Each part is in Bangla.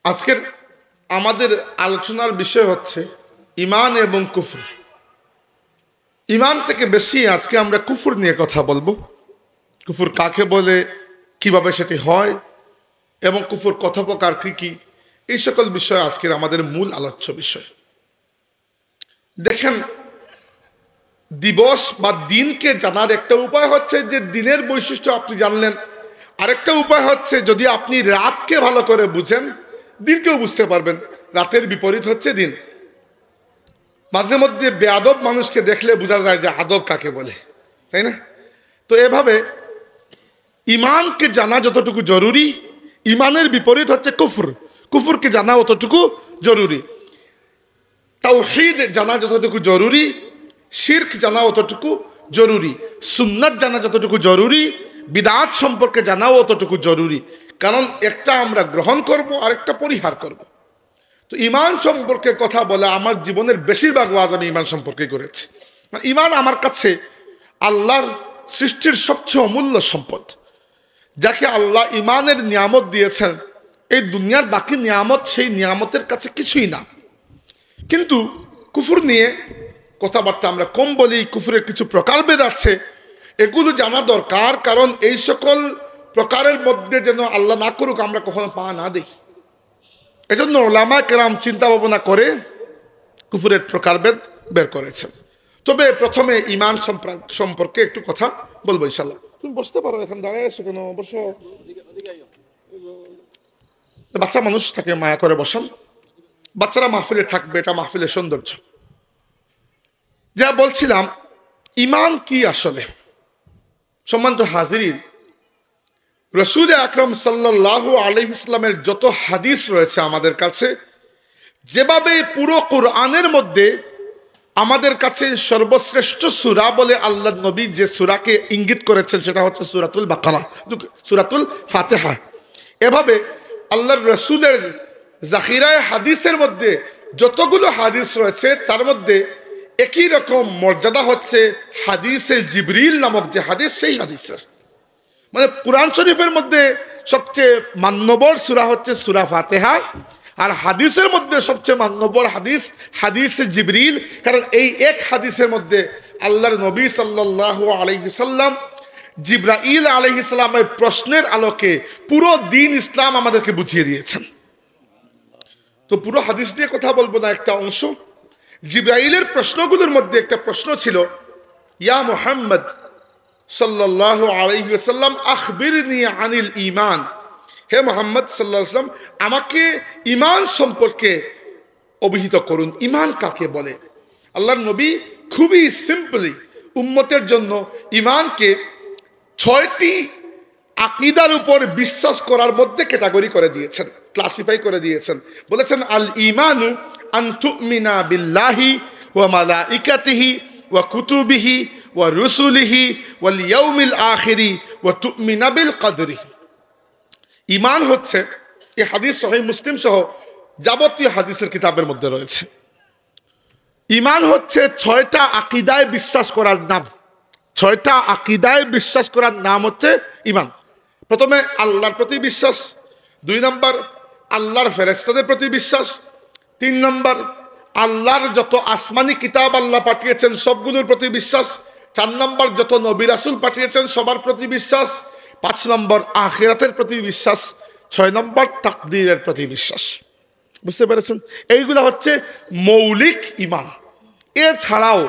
আজকের আমাদের আলোচনার বিষয় হচ্ছে ঈমান এবং কুফর। ঈমান থেকে বেশি আজকে আমরা কুফর নিয়ে কথা বলবো। কুফর কাকে বলে, কিভাবে সেটি হয় এবং কুফর কত প্রকার কি কি, এই সকল বিষয় আজকের আমাদের মূল আলোচ্য বিষয়। দেখেন, দিবস বা দিনকে জানার একটা উপায় হচ্ছে যে দিনের বৈশিষ্ট্য আপনি জানলেন, আরেকটা উপায় হচ্ছে যদি আপনি রাতকে ভালো করে বুঝেন দিনকেও বুঝতে পারবেন। রাতের বিপরীত হচ্ছে দিন। মাঝে মধ্যে বেয়াদব মানুষকে দেখলে বোঝা যায় যে আদব কাকে বলে, তাই না? তো এভাবে ঈমানকে জানা যতটুকু জরুরি, ঈমানের বিপরীত হচ্ছে কুফর। কুফরকে জানা অতটুকু জরুরি। তাওহীদ জানা যতটুকু জরুরি, শিরক জানা অতটুকু জরুরি। সুন্নাত জানা যতটুকু জরুরি, বিদআত সম্পর্কে জানাও অতটুকু জরুরি। কারণ একটা আমরা গ্রহণ করব, আরেকটা পরিহার করব। তো ঈমান সম্পর্কে কথা বলে আমার জীবনের বেশিরভাগ ওয়াজ আমি ঈমান সম্পর্কে করেছি। ঈমান আমার কাছে আল্লাহর সৃষ্টির সবচেয়ে অমূল্য সম্পদ, যাকে আল্লাহ ঈমানের নিয়ামত দিয়েছেন। এই দুনিয়ার বাকি নিয়ামত সেই নিয়ামতের কাছে কিছুই না। কিন্তু কুফর নিয়ে কথাবার্তা আমরা কম বলি। কুফরের কিছু প্রকারভেদ আছে, এগুলো জানা দরকার। কারণ এই সকল প্রকারের মধ্যে যেন আল্লাহ না করুক আমরা কখনো পা না দিই। এজন্য উলামা কেরাম চিন্তা ভাবনা করে কুফরের প্রকারভেদ বের করেছেন। তবে প্রথমে ঈমান সম্পর্কে একটু কথা বলবো ইনশাআল্লাহ। তুমি বসতে পারো, এখন দাঁড়ায় আছো কেন? বসো। বাচ্চা মানুষ তাকে মায়া করে বসান, বাচ্চারা মাহফিলে থাকবে, এটা মাহফিলের সৌন্দর্য। যা বলছিলাম, ঈমান কি আসলে? সম্মানিত হাজিরিন, রাসূল আকরাম সাল্লাল্লাহু আলাইহি ওয়াসাল্লামের যত হাদিস রয়েছে আমাদের কাছে, যেভাবে পুরো কোরআনের মধ্যে আমাদের কাছে সর্বশ্রেষ্ঠ সূরা বলে আল্লাহ নবী যে সূরাকে ইঙ্গিত করেছেন সেটা হচ্ছে সূরাতুল বাকারা, সূরাতুল ফাতিহা। এভাবে আল্লাহর রাসূলের জাখিরায়ে হাদিসের মধ্যে যতগুলো হাদিস রয়েছে তার মধ্যে একই রকম মর্যাদা হচ্ছে হাদিসে জিবরিল নামক যে হাদিস, সেই হাদিসের। মানে কুরআন শরীফের মধ্যে সবচেয়ে মান্যবর সূরা হচ্ছে সূরা ফাতিহা, আর হাদিসের মধ্যে সবচেয়ে মান্যবর হাদিস হাদিসে জিবরিল। কারণ এই এক হাদিসের মধ্যে আল্লাহর নবী সাল্লাল্লাহু আলাইহি সাল্লাম জিবরাইল আলাইহিস সালামের প্রশ্নের আলোকে পুরো দ্বীন ইসলাম আমাদেরকে বুঝিয়ে দিয়েছেন। তো পুরো হাদিস দিয়ে কথা বলবো না, একটা অংশ। জিবরাইলের প্রশ্নগুলোর মধ্যে একটা প্রশ্ন ছিল, ইয়া মুহাম্মদ সাল্লাল্লাহু আলাইহি ওয়াসাল্লাম আখবিরনি আনিল ঈমান। হে মুহাম্মদ সাল্লাল্লাহু আলাইহি ওয়াসাল্লাম, আমাকে ঈমান সম্পর্কে অভিহিত করুন। ঈমান কাকে বলে? আল্লাহর নবী খুবই সিম্পলি উম্মতের জন্য ঈমানকে 6টি আকীদার উপর বিশ্বাস করার মধ্যে ক্যাটাগরি করে দিয়েছেন, ক্লাসিফাই করে দিয়েছেন। বলেছেন, আল ঈমানু আন তুমিনা বিল্লাহি ওয়া মালাইকাতিহি ওয়া কুতুবিহি ওয়া রুসুলিহি ওয়াল ইয়াউমিল আখিরি ওয়া তুমিনা বিল কদরি। ঈমান হচ্ছে, এই হাদিস সহিহ মুসলিম সহ যাবতীয় হাদিসের কিতাবের মধ্যে রয়েছে। ঈমান হচ্ছে 6টা আকীদায় বিশ্বাস করার নাম। 6টা আকীদায় বিশ্বাস করার নাম হচ্ছে ঈমান। প্রথমে আল্লাহর প্রতি বিশ্বাস, 2 নম্বর আল্লাহর ফেরেশতাদের প্রতি বিশ্বাস, 3 নম্বর আল্লাহর যত আসমানি কিতাব আল্লাহ পাঠিয়েছেন সবগুলোর প্রতি বিশ্বাস, 4 নম্বর যত নবী রাসূল পাঠিয়েছেন সবার প্রতি বিশ্বাস, 5 নম্বর আখিরাতের প্রতি বিশ্বাস, 6 নম্বর তাকদীরের প্রতি বিশ্বাস। বুঝতে পেরেছেন? এইগুলো হচ্ছে মৌলিক ঈমান। এছাড়াও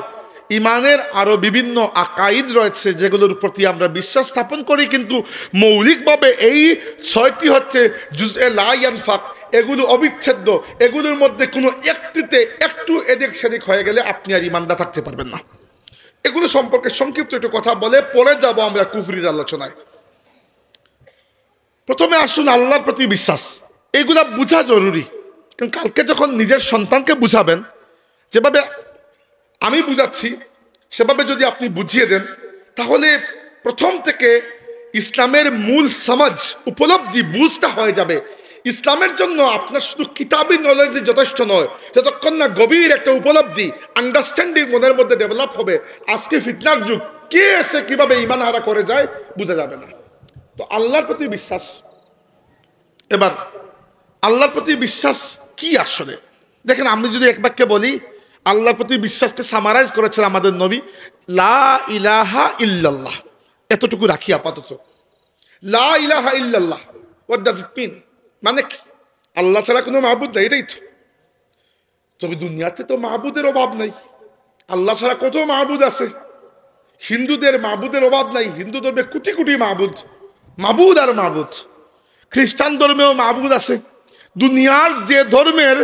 ঈমানের আরো বিভিন্ন আকাইদ রয়েছে যেগুলোর প্রতি আমরা বিশ্বাস স্থাপন করি, কিন্তু মৌলিকভাবে এই 6টি হচ্ছে জুজএ লা ইয়ানফাক। এগুলো অবিচ্ছেদ্য। এগুলোর মধ্যে কোনো একটিতে একটু এদিক সেদিক হয়ে গেলে আপনি আর ঈমানদার থাকতে পারবেন না। এগুলো সম্পর্কে সংক্ষিপ্ত একটু কথা বলে পরে যাব আমরা কুফরির আলোচনায়। প্রথমে আসুন আল্লাহর প্রতি বিশ্বাস। এগুলা বোঝা জরুরি, কারণ কালকে যখন নিজের সন্তানকে বুঝাবেন, যেভাবে আমি বুঝাচ্ছি সেভাবে যদি আপনি বুঝিয়ে দেন, তাহলে প্রথম থেকে ইসলামের মূল সমাজ উপলব্ধি বুঝতে হয়ে যাবে। ইসলামের জন্য আপনার শুধু কিতাবি নলেজই যথেষ্ট নয়, যতক্ষণ না গভীর একটা উপলব্ধি, আন্ডারস্ট্যান্ডিং মনের মধ্যে ডেভেলপ হবে। আজকে ফিতনার যুগ, কে এসে কিভাবে ঈমান হারা করে যায় বোঝা যাবে না। তো আল্লাহর প্রতি বিশ্বাস। এবার আল্লাহর প্রতি বিশ্বাস কি আসলে? দেখেন, আমি যদি এক বাক্যে বলি, আল্লাহর প্রতি বিশ্বাসকে সামারাইজ করেছেন আমাদের নবী, লা ইলাহা ইল্লাল্লাহ। এতটুকু রাখি আপাতত। লা ইলাহা ইল্লাল্লাহ, হোয়াট ডাজ ইট মিন? মানে কি? আল্লাহ ছাড়া কোনো মাহবুদ নাই, এটাই তো। তবে দুনিয়াতে তো মাহবুদের অভাব নাই। আল্লাহ ছাড়া কত মাহবুদ আছে। হিন্দুদের মাহবুদের অভাব নাই। হিন্দু ধর্মে কোটি কোটি মাহবুদ, মাহবুদ আর মাহবুদ। খ্রিস্টান ধর্মেও মাহবুদ আছে। দুনিয়ার যে ধর্মের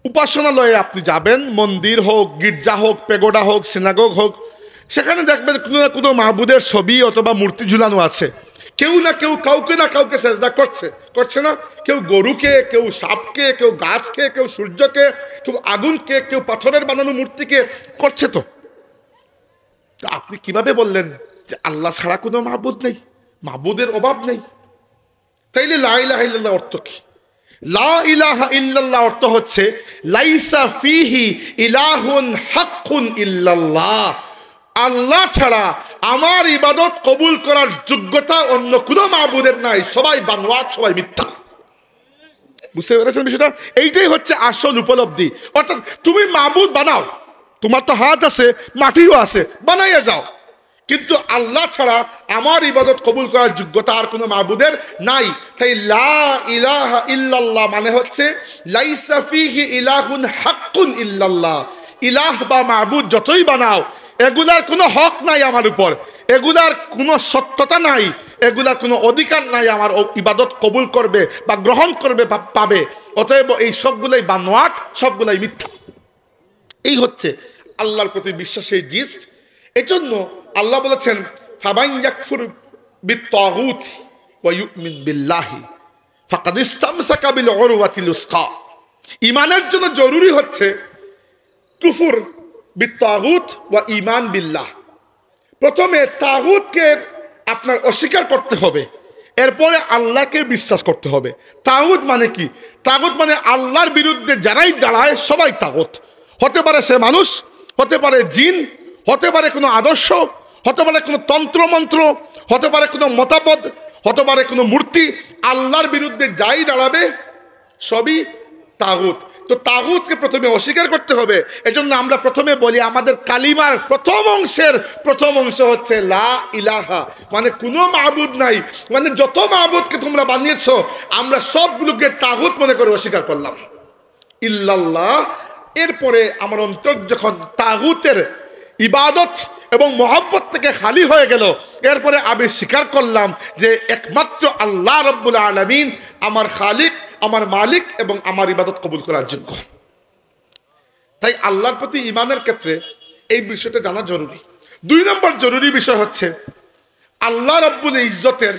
উপাসনালয়ে আপনি যাবেন, মন্দির হোক, গির্জা হোক, পেগোডা হোক, সিনাগোগ হোক, সেখানে দেখবেন কোনো না কোনো মাহবুদের ছবি অথবা মূর্তি ঝুলানো আছে। কেউ না কেউ কাউকে না কাউকে সেজদা করছে না? কেউ গরুকে, কেউ সাপকে, কেউ গাছকে, কেউ সূর্যকে, কেউ আগুনকে, কেউ পাথরের বানানো মূর্তিকে করছে। তো আপনি কিভাবে বললেন যে আল্লাহ ছাড়া কোনো মাহবুদ নেই, মাহবুদের অভাব নেই? তাইলে লা ইলাহা ইল্লাল্লাহ অর্থ কি? লা ইলাহা ইল্লাল্লাহ অর্থ হচ্ছে লাইসা ফিহি ইলাহুন হাক্কুন ইল্লাল্লাহ। আল্লাহ ছাড়া আমার ইবাদত কবুল করার যোগ্যতা অন্য কোনো মাহবুদের নাই। সবাই বানোয়াট, সবাই মিথ্যা। বুঝতে পেরেছেন বিষয়টা? এইটাই হচ্ছে আসল উপলব্ধি। অর্থাৎ তুমি মাহবুদ বানাও, তোমার তো হাত আছে, মাটিও আছে, বানাইয়া যাও, কিন্তু আল্লাহ ছাড়া আমার ইবাদত কবুল করার যোগ্যতা আর কোনো মাহবুদের নাই। তাই লা ইলাহা ইল্লাল্লাহ মানে হচ্ছে লাইসা ফিহি ইলাহুন হাক্কুন ইল্লাল্লাহ। ইলাহ বা মাহবুদ যতই বানাও, এগুলার কোনো হক নাই আমার উপর, এগুলার কোনো সত্যতা নাই, এগুলার কোনো অধিকার নাই আমার ইবাদত কবুল করবে বা গ্রহণ করবে বা পাবে। অতএব এই সবগুলাই বানোয়াট, সবগুলাই মিথ্যা। এই হচ্ছে আল্লাহর প্রতি বিশ্বাসের জিস্ট। এজন্য আল্লাহ বলেছেন, ফামান ইয়াকফুর বিত্তাগুত ওয়া ইউমিন বিল্লাহি ফাকাদ ইসতামসাকা বিল উরওয়াতিল উসকা। ঈমানের জন্য জরুরি হচ্ছে কুফর বিত্তাগুত ওয়া ঈমান বিল্লাহ। প্রথমে তাগুতকে আপনার অস্বীকার করতে হবে, এরপরে আল্লাহকে বিশ্বাস করতে হবে। তাগুত মানে কি? তাগুত মানে আল্লাহর বিরুদ্ধে যারাই দাঁড়ায় সবাই তাগুত। হতে পারে সে মানুষ, হতে পারে জিন, হতে পারে কোনো আদর্শ, হতে পারে কোনো তন্ত্রমন্ত্র, হতে পারে কোনো মতামত, হতে পারে কোনো মূর্তি। আল্লাহর বিরুদ্ধে যাই দাঁড়াবে সবই তাগুত। তো তাগুতকে প্রথমে অস্বীকার করতে হবে। এজন্য আমরা প্রথমে বলি, আমাদের কালিমার প্রথম অংশ হচ্ছে লা ইলাহা, মানে কোনো মাহবুদ নাই। মানে যত মাহবুদকে তোমরা বানিয়েছো আমরা সবগুলোকে তাগুত মনে করে অস্বীকার করলাম, ইল্লাল্লাহ। এরপরে আমার অন্তর যখন তাগুতের ইবাদত এবং মহব্বত থেকে খালি হয়ে গেল, এরপরে আমি স্বীকার করলাম যে একমাত্র আল্লাহ রব্বুল আলামিন আমার খালিক, আমার মালিক এবং আমার ইবাদত কবুল করার যোগ্য। তাই আল্লাহর প্রতি ঈমানের ক্ষেত্রে এই বিষয়টা জানা জরুরি। 2 নম্বর জরুরি বিষয় হচ্ছে আল্লাহ রব্বুল ইজ্জতের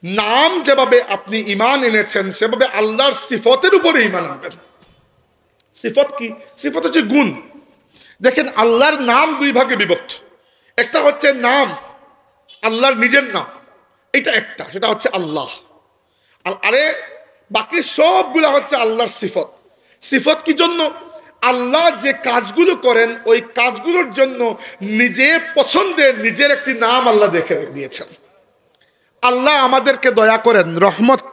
নাম যেভাবে আপনি ঈমান এনেছেন, সেভাবে আল্লাহর সিফতের উপরে ঈমান আনবেন। সিফত কি? সিফত হচ্ছে গুণ। দেখেন, আল্লাহর নাম 2 ভাগে বিভক্ত। একটা হচ্ছে নাম, আল্লাহর নিজের নাম, এটা একটা, সেটা হচ্ছে আল্লাহ। আর আরে বাকি সবগুলা হচ্ছে আল্লাহর সিফত। সিফত কি জন্য? আল্লাহ যে কাজগুলো করেন ওই কাজগুলোর জন্য নিজে পছন্দের নিজের একটি নাম আল্লাহ দেখে দিয়েছেন। আল্লাহ আমাদেরকে দয়া করেন, রহমত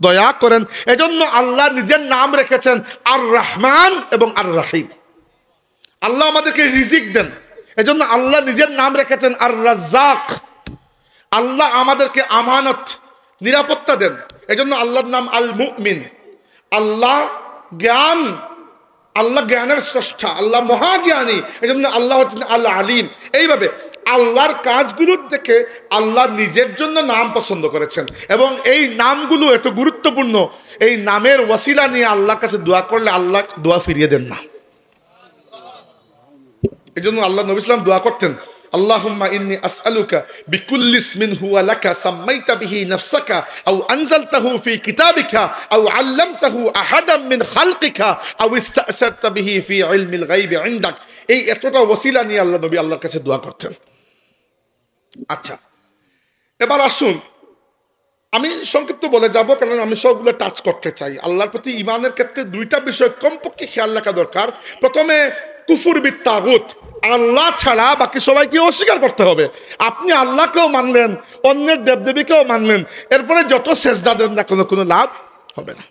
দয়া করেন, এজন্য আল্লাহ নিজের নাম রেখেছেন আর রহমান এবং আর রাহিম। আল্লাহ আমাদেরকে রিজিক দেন, এজন্য আল্লাহ নিজের নাম রেখেছেন আর রাজ্জাক। আল্লাহ আমাদেরকে আমানত, নিরাপত্তা দেন, এজন্য আল্লাহর নাম আল মুমিন। আল্লাহ জ্ঞান, আল্লাহ জ্ঞানের স্রষ্টা, আল্লাহ মহাজ্ঞানী, এজন্য আল্লাহ হচ্ছেন আল আলিম। এইভাবে আল্লাহর কাজগুলোর থেকে আল্লাহ নিজের জন্য নাম পছন্দ করেছেন এবং এই নামগুলো এত গুরুত্বপূর্ণ। এই নামের ওয়াসিলা নিয়ে আল্লাহর কাছে দোয়া করলে আল্লাহ দোয়া ফিরিয়ে দেন না। এই জন্য আল্লাহ নবী সাল্লাল্লাহু আলাইহি ওয়াসাল্লাম দোয়া করতেন, আল্লাহুম্মা ইন্নী আসআলুকা বিকুল্লি ইসমিন হুয়া লাকা সাম্মাইতা বিহি নাফসাকা আও আনজালতাহু ফি কিতাবিকা আও আল্লামতাহু আহাদাম মিন খালকিকা আও ইসতাসারতা বিহি ফি ইলমিল গায়বি ইনদাক। এই এতটা ওসিলা নিয়ে আল্লাহ নবী আল্লাহর কাছে দোয়া করতেন। আচ্ছা, এবার আসুন আমি সংক্ষিপ্ত বলে যাব, কারণ আমি সবগুলো টাচ করতে চাই। আল্লাহর প্রতি ঈমানের ক্ষেত্রে 2টা বিষয় কমপক্ষে খেয়াল রাখা দরকার। প্রথমে কুফর বিত্তাগুত, আল্লাহ ছাড়া বাকি সবাইকে অস্বীকার করতে হবে। আপনি আল্লাহকেও মানলেন, অন্যের দেবদেবীকেও মানলেন, এরপরে যত সেজদা দেন না কোনো লাভ হবে না।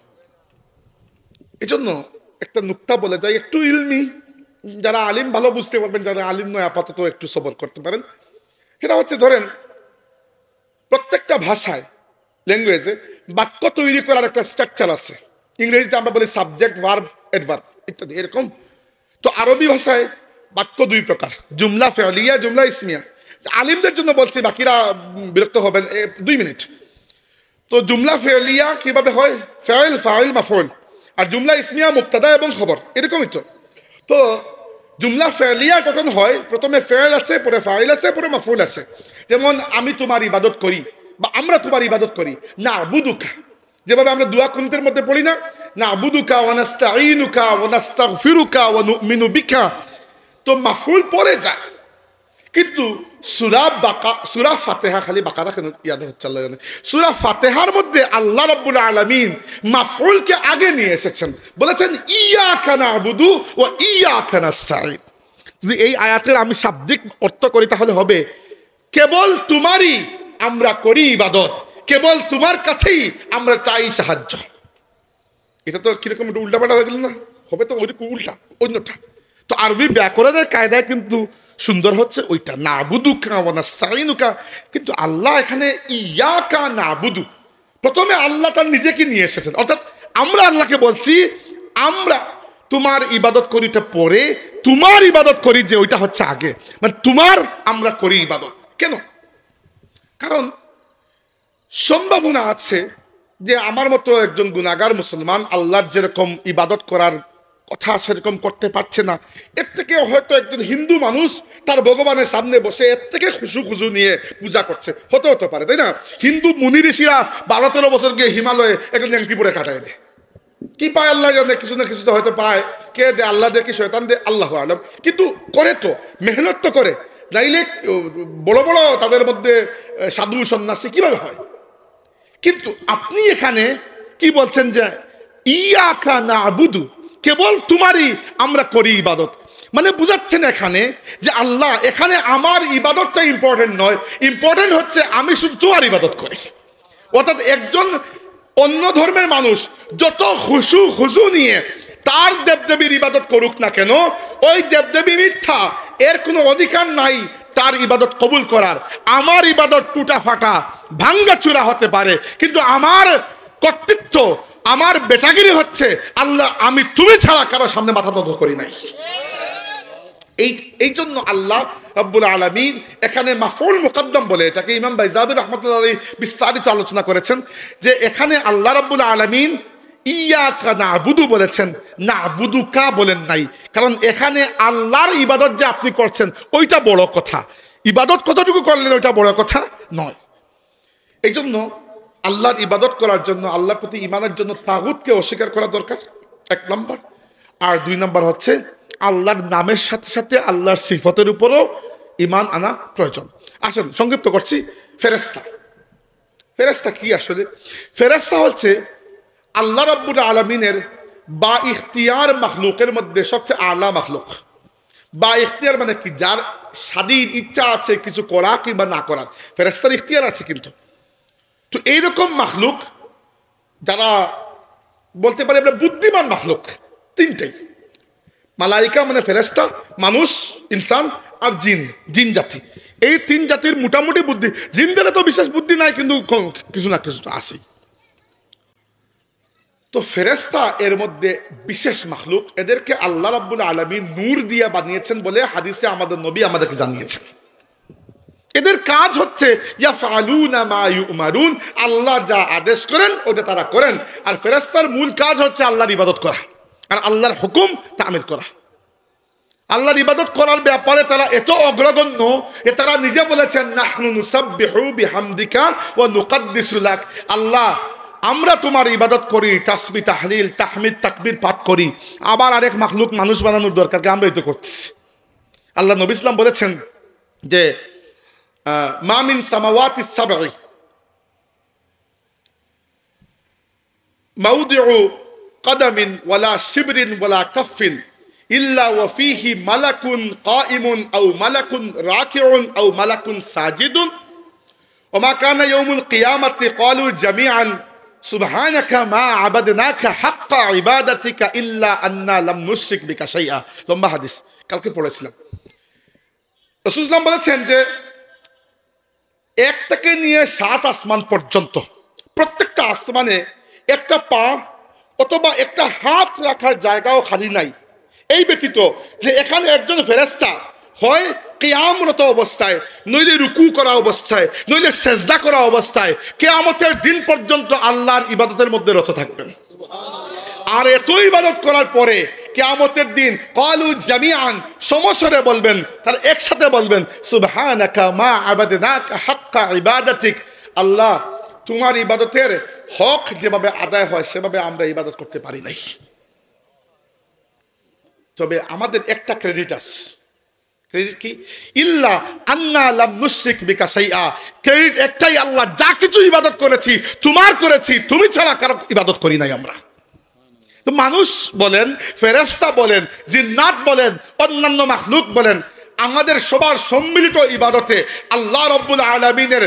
এজন্য একটা নুক্তা বলে যায়, একটু ইলমি, যারা আলিম ভালো বুঝতে পারবেন, যারা আলিম নয় আপাতত একটু সবর করতে পারেন। সেটা হচ্ছে, ধরেন প্রত্যেকটা ভাষায়, ল্যাঙ্গুয়েজে বাক্য তৈরি করার একটা স্ট্রাকচার আছে। ইংরেজিতে আমরা বলি সাবজেক্ট, ভার্ব, অ্যাডভার্ব ইত্যাদি এরকম। তো আরবি ভাষায় বাক্য দুই প্রকার, জুমলা ফেলিয়া, জুমলা ইসমিয়া। আলিমদের জন্য বলছি, বাকিরা বিরক্ত হবেন, 2 মিনিট। তো জুমলা ফেলিয়া কিভাবে হয়? File, file, মাফউল। আর জুমলা ইসমিয়া মুবতাদা এবং খবর, এরকমই তো। তো জুমলা ফেলিয়া গঠন হয়, প্রথমে ফেল আছে, পরে ফাইল আছে, পরে মাফউল আছে। যেমন আমি তোমার ইবাদত করি, বা আমরা তোমার ইবাদত করি। না বুদুকা, যেভাবে আমরা দুয়া কুনতের মধ্যে পড়ি না, না বুদুকা ওয়া নাস্তাঈনুকা ওয়া নাস্তাগফিরুকা ওয়া নুমিনু বিকা, তো মাফউল পরে যায়। কিন্তু সূরা ফাতিহা, খালি বাকারা কেন ইয়াদ হচ্ছে আল্লাহ জানে, সূরা ফাতিহার মধ্যে আল্লাহ রাব্বুল আলামিন মাফউলকে আগে নিয়ে এসেছেন, বলেছেন ইয়াকা না'বুদু ওয়া ইয়াকা নাস্তাঈন। যদি এই আয়াতের আমি শাব্দিক অর্থ করি তাহলে হবে, কেবল তোমারই আমরা করি ইবাদত, কেবল তোমার কাছেই আমরা চাই সাহায্য। এটা তো কিরকম একটু উল্টাপাল্টা হয়ে গেল না? হবে তো ওইরকম উল্টা, অন্যটা। তো আরবি ব্যাকরণের কায়দায় কিন্তু সুন্দর হচ্ছে ওইটা, নাবুদুকা ওয়া নাস্তাঈনুকা। কিন্তু আল্লাহ এখানে ইয়াকা নাবুদু, প্রথমে আল্লাহটা নিজেকে নিয়ে এসেছেন, অর্থাৎ আমরা আল্লাহকে বলছি আমরা তোমার ইবাদত করিটা পরে তোমার ইবাদত করি, যে ওইটা হচ্ছে আগে। মানে তোমার আমরা করি ইবাদত। কেন? কারণ সম্ভাবনা আছে যে আমার মতো একজন গুনাহগার মুসলমান আল্লাহর যেরকম ইবাদত করার কথা সেরকম করতে পারছে না, এর থেকে হয়তো একজন হিন্দু মানুষ তার ভগবানের সামনে বসে এর থেকে খুশু নিয়ে পূজা করছে, হতে পারে, তাই না? হিন্দু মুনি ঋষিরা 12-13 বছর গিয়ে হিমালয়ে একটা ন্যাংটি পরে কাটায় দেয়। কি পায় আল্লাহ জানে, কিছু না কিছু তো হয়তো পায়। কে দে? আল্লাহ দে কি শয়তান দে? আল্লাহ আলম। কিন্তু করে তো, মেহনত তো করে, নাইলে বড় বড় তাদের মধ্যে সাধু সন্ন্যাসী কিভাবে হয়? কিন্তু আপনি এখানে কি বলছেন যে ইয়াকা না'বুদু, কেবল তোমারই আমরা করি ইবাদত। মানে বুঝাচ্ছেন এখানে যে আল্লাহ, এখানে আমার ইবাদতটা ইম্পর্টেন্ট নয়, ইম্পর্টেন্ট হচ্ছে আমি শুধু তোমার ইবাদত করি। অর্থাৎ একজন অন্য ধর্মের মানুষ যত খুশু নিয়ে তার দেবদেবীর ইবাদত করুক না কেন, ওই দেবদেবী মিথ্যা, এর কোনো অধিকার নাই তার ইবাদত কবুল করার। আমার ইবাদত টুটা ফাটা ভাঙ্গা চূড়া হতে পারে, কিন্তু আমার কর্তৃত্ব, আমার বেটাগিরি হচ্ছে আল্লাহ, আমি তুমি ছাড়া কারো সামনে মাথা নত করি নাই। এই জন্য আল্লাহ রাব্বুল আলামিন এখানে মাফউল মুকদ্দম বলে, এটাকে ইমাম বাইজাবি রাহমাতুল্লাহ আলাইহি বিস্তারিত আলোচনা করেছেন, যে এখানে আল্লাহ রাব্বুল আলামিন ইয়াকা না'বুদু বলেছেন, না'বুদুকা বলেন নাই। কারণ এখানে আল্লাহর ইবাদত যে আপনি করছেন ওইটা বড় কথা, ইবাদত কতটুকু করলেন ওইটা বড় কথা নয়। এই জন্য আল্লাহর ইবাদত করার জন্য, আল্লাহর প্রতি ঈমানের জন্য তাগুতকে অস্বীকার করা দরকার, 1 নম্বর। আর 2 নম্বর হচ্ছে আল্লাহর নামের সাথে সাথে আল্লাহর সিফতের উপরও ঈমান আনা প্রয়োজন। আসলে সংক্ষিপ্ত করছি, ফেরেশতা। ফেরেশতা কি আসলে? ফেরেশতা হচ্ছে আল্লাহ রাব্বুল আলামিনের বা ইখতিয়ার মাখলুকের মধ্যে সবচেয়ে আলা মাখলুক। বা ইখতিয়ার মানে কি? যার স্বাধীন ইচ্ছা আছে কিছু করা কিংবা না করার, ফেরেশতার ইখতিয়ার আছে। কিন্তু তো এইরকম মাখলুক যারা বলতে পারে আমরা বুদ্ধিমান মাখলুক, 3টাই, মালাইকা মানে ফেরেশতা, মানুষ, ইনসান আর জিন জাতি। এই 3 জাতির মোটামুটি বুদ্ধি, জিনদের তো বিশেষ বুদ্ধি নাই, কিন্তু কিছু না কিছু তো আছে। তো ফেরেশতা এর মধ্যে বিশেষ মাখলুক, এদেরকে আল্লাহ রাব্বুল আলামিন নূর দিয়ে বানিয়েছেন বলে হাদিসে আমাদের নবী আমাদেরকে জানিয়েছেন। এদের কাজ হচ্ছে ইয়াফআলুনা মা ইউমারুন, আল্লাহ যা আদেশ করেন ওটা তারা করেন। আর ফেরেশতার মূল কাজ হচ্ছে আল্লাহর ইবাদত করা আর আল্লাহর হুকুম তামিল করা। আল্লাহর ইবাদত করার ব্যাপারে তারা এত অগ্রগণ্য যে তারা নিজে বলেছেন, নাহনু নুসাব্বিহু বিহামদিকা ওয়া নুকদ্দিসু লাক, আল্লাহ আমরা তোমার ইবাদত করি, তাসবিহ, তাহলিল, তাহমিদ, তাকবীর পাঠ করি। আবার আরেক মাখলুক মানুষ বানানোর দরকার কি? আমরাই তো করতেছি। আল্লাহ নবী ইসলাম বলেছেন যে মা মিন সামাওয়াতিস সাবঈ মাওদিউ কদমিন ওয়ালা শিবরিন ওয়ালা কাফিন ইল্লা ওয়া ফীহি মালাকুন কাইমুন আও মালাকুন রাকিউন আও মালাকুন সাজিদুন ওয়া মা কানা ইয়াউমুল কিয়ামাতি ক্বালু জামিআন সুবহানাকা মা আবাদনাকা হাক্কা ইবাদাতিকা ইল্লা আন্না লাম নুশরিক বিকা শাইআ। লম্বা হাদিস, কালকে পড়েছিলাম। রাসূল সাল্লাল্লাহু আলাইহি ওয়াসাল্লাম বলেছেন যে এক থেকে নিয়ে 7 আসমান পর্যন্ত প্রত্যেকটা আসমানে একটা পা অথবা একটা হাত রাখার জায়গাও খালি নাই। এই ব্যতীত যে এখানে একজন ফেরেশতা হয় কিয়ামরত অবস্থায়, নইলে রুকু করা অবস্থায়, নইলে সেজদা করা অবস্থায় কিয়ামতের দিন পর্যন্ত আল্লাহর ইবাদতের মধ্যে রত থাকবেন। আর এত ইবাদত করার পরে কিয়ামতের দিন ক্বালু জামিআন সমস্বরে বলবেন, তার একসাথে বলবেন সুবহানাকা মা আবাদনাকা হাক্কা ইবাদাতিক। আল্লাহ, তোমার ইবাদতের হক যেভাবে আদায় হয় সেভাবে আমরা ইবাদত করতে পারি নাই। তবে আমাদের একটা ক্রেডিট আছে। ক্রেডিট কি? ইল্লা আন্না লাম নুশরিক বিকা শাইআ। ক্রেডিট একটাই, আল্লাহ যা কিছু ইবাদত করেছি তোমার করেছি, তুমি ছাড়া কারো ইবাদত করি নাই আমরা। তো মানুষ বলেন, ফেরেশতা বলেন, জিন্নাত বলেন, অন্যান্য মাখলুক বলেন, আমাদের সবার সম্মিলিত ইবাদতে আল্লাহ রাব্বুল আলামিনের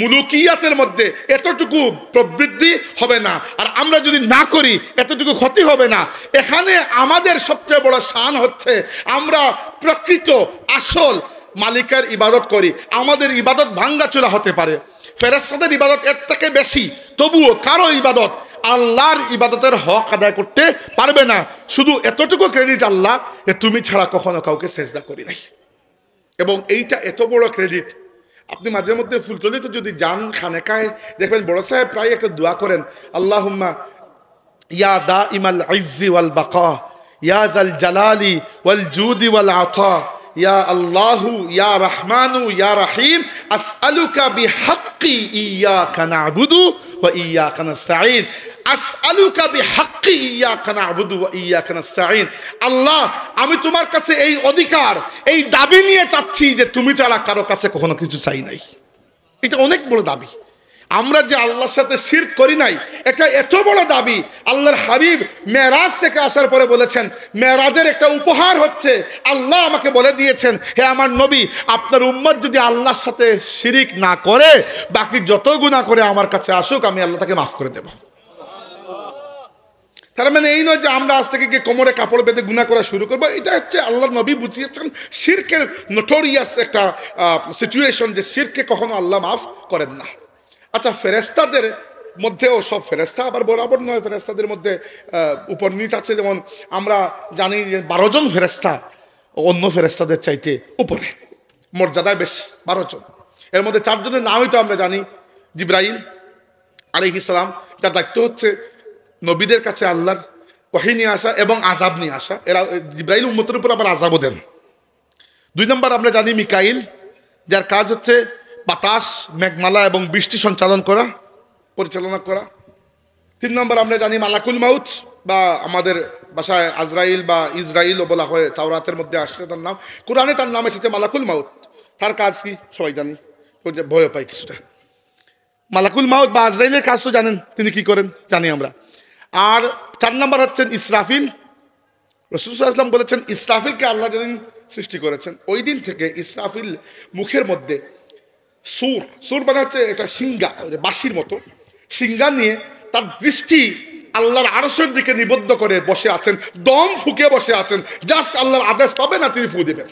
মুলুকিয়াতের মধ্যে এতটুকু প্রবৃদ্ধি হবে না, আর আমরা যদি না করি এতটুকু ক্ষতি হবে না। এখানে আমাদের সবচেয়ে বড় শান হচ্ছে আমরা প্রকৃত আসল মালিকের ইবাদত করি। আমাদের ইবাদত ভাঙ্গাচোরা হতে পারে, ফেরেশতাদের ইবাদত এর থেকে বেশি, তবুও কারো ইবাদত আল্লাহর ইবাদতের হক আদায় করতে পারবে না। শুধু এতটুকু ক্রেডিট আল্লাহ, তুমি ছাড়া কখনো কাউকে সেজদা করি নাই। এবং এইটা এত বড় ক্রেডিট, আপনি মাঝে মধ্যে ফুলতলিতে যদি যান খানেকায় দেখবেন বড় সাহেব প্রায় একটা দোয়া করেন, আল্লাহুম্মা ইয়া দাইমাল ইজ্জি ওয়াল বাকা ইয়া জাল জালালি ওয়াল জুদি ওয়াল আতা ইয়া আল্লাহু ইয়া রহমানু ইয়া রহিম আসআলুকা বিহাক্কি ইয়াকা না'বুদু ওয়া ইয়াকা নাস্তাঈন। আসআলুকা বিহাক্কি ইয়াকা না'বুদু ওয়া ইয়াকা নাস্তাঈন। আল্লাহ, আমি তোমার কাছে এই অধিকার, এই দাবি নিয়ে চাচ্ছি যে তুমি ছাড়া কারো কাছে কখনো কিছু চাই নাই। এটা অনেক বড় দাবি। আমরা যে আল্লাহর সাথে শিরক করি নাই, এটা এত বড় দাবি। আল্লাহর হাবিব মেরাজ থেকে আসার পরে বলেছেন, মেরাজের একটা উপহার হচ্ছে আল্লাহ আমাকে বলে দিয়েছেন, হে আমার নবী, আপনার উম্মত যদি আল্লাহর সাথে শিরিক না করে বাকি যত গুনাহ করে আমার কাছে আসুক, আমি আল্লাহ তাকে মাফ করে দেব। তার মানে এই নয় যে আমরা আজ থেকে গিয়ে কোমরে কাপড় বেঁধে গুনাহ করা শুরু করবো। এটা হচ্ছে আল্লাহর নবী বুঝিয়েছেন শিরকের নোটোরিয়াস একটা সিচুয়েশন, যে শিরকে কখনো আল্লাহ মাফ করেন না। আচ্ছা, ফেরেশতাদের মধ্যেও সব ফেরেশতা আবার বরাবর নয়। ফেরেশতাদের মধ্যে উপনীত আছে, যেমন আমরা জানি যে 12 জন ফেরেশতা অন্য ফেরেশতাদের চাইতে উপরে, মর্যাদায় বেশি 12 জন। এর মধ্যে 4 জনের নামই তো আমরা জানি। জিবরাইল আলাইহিস সালাম, যার দায়িত্ব হচ্ছে নবীদের কাছে আল্লাহর ওহী নিয়ে আসা এবং আযাব নিয়ে আসা। এরা জিবরাইল উম্মতের উপর আবার আযাবও দেন। 2 নম্বর আমরা জানি মিকাইল, যার কাজ হচ্ছে বাতাস, মেঘমালা এবং বৃষ্টি সঞ্চালন করা, পরিচালনা করা। 3 নম্বর আমরা জানি মালাকুল মাউত, বা আমাদের ভাষায় আজরাইল বা ইসরাইলও বলা হয়, তাওরাতের মধ্যে আসছে তার নাম, কোরআনে তার নাম এসেছে মালাকুল মাউত। তার কাজ কি সবাই জানি, ভয় পাই কিছুটা। মালাকুল মাউত বা আজরাইলের কাজ তো জানেন, তিনি কি করেন জানি আমরা। আর 4 নম্বর হচ্ছেন ইসরাফিল। রাসূল সাল্লাল্লাহু আলাইহি ওয়াসাল্লাম বলেছেন, ইসরাফিলকে আল্লাহ যেদিন সৃষ্টি করেছেন ওই দিন থেকে ইসরাফিল মুখের মধ্যে সুর মানে হচ্ছে এটা সিঙ্গা, বাঁশির মতো সিঙ্গা নিয়ে তার দৃষ্টি আল্লাহর আরশের দিকে নিবদ্ধ করে বসে আছেন, দম ফুকে বসে আছেন। জাস্ট আল্লাহর আদেশ পাবে না, তিনি ফু দিবেন।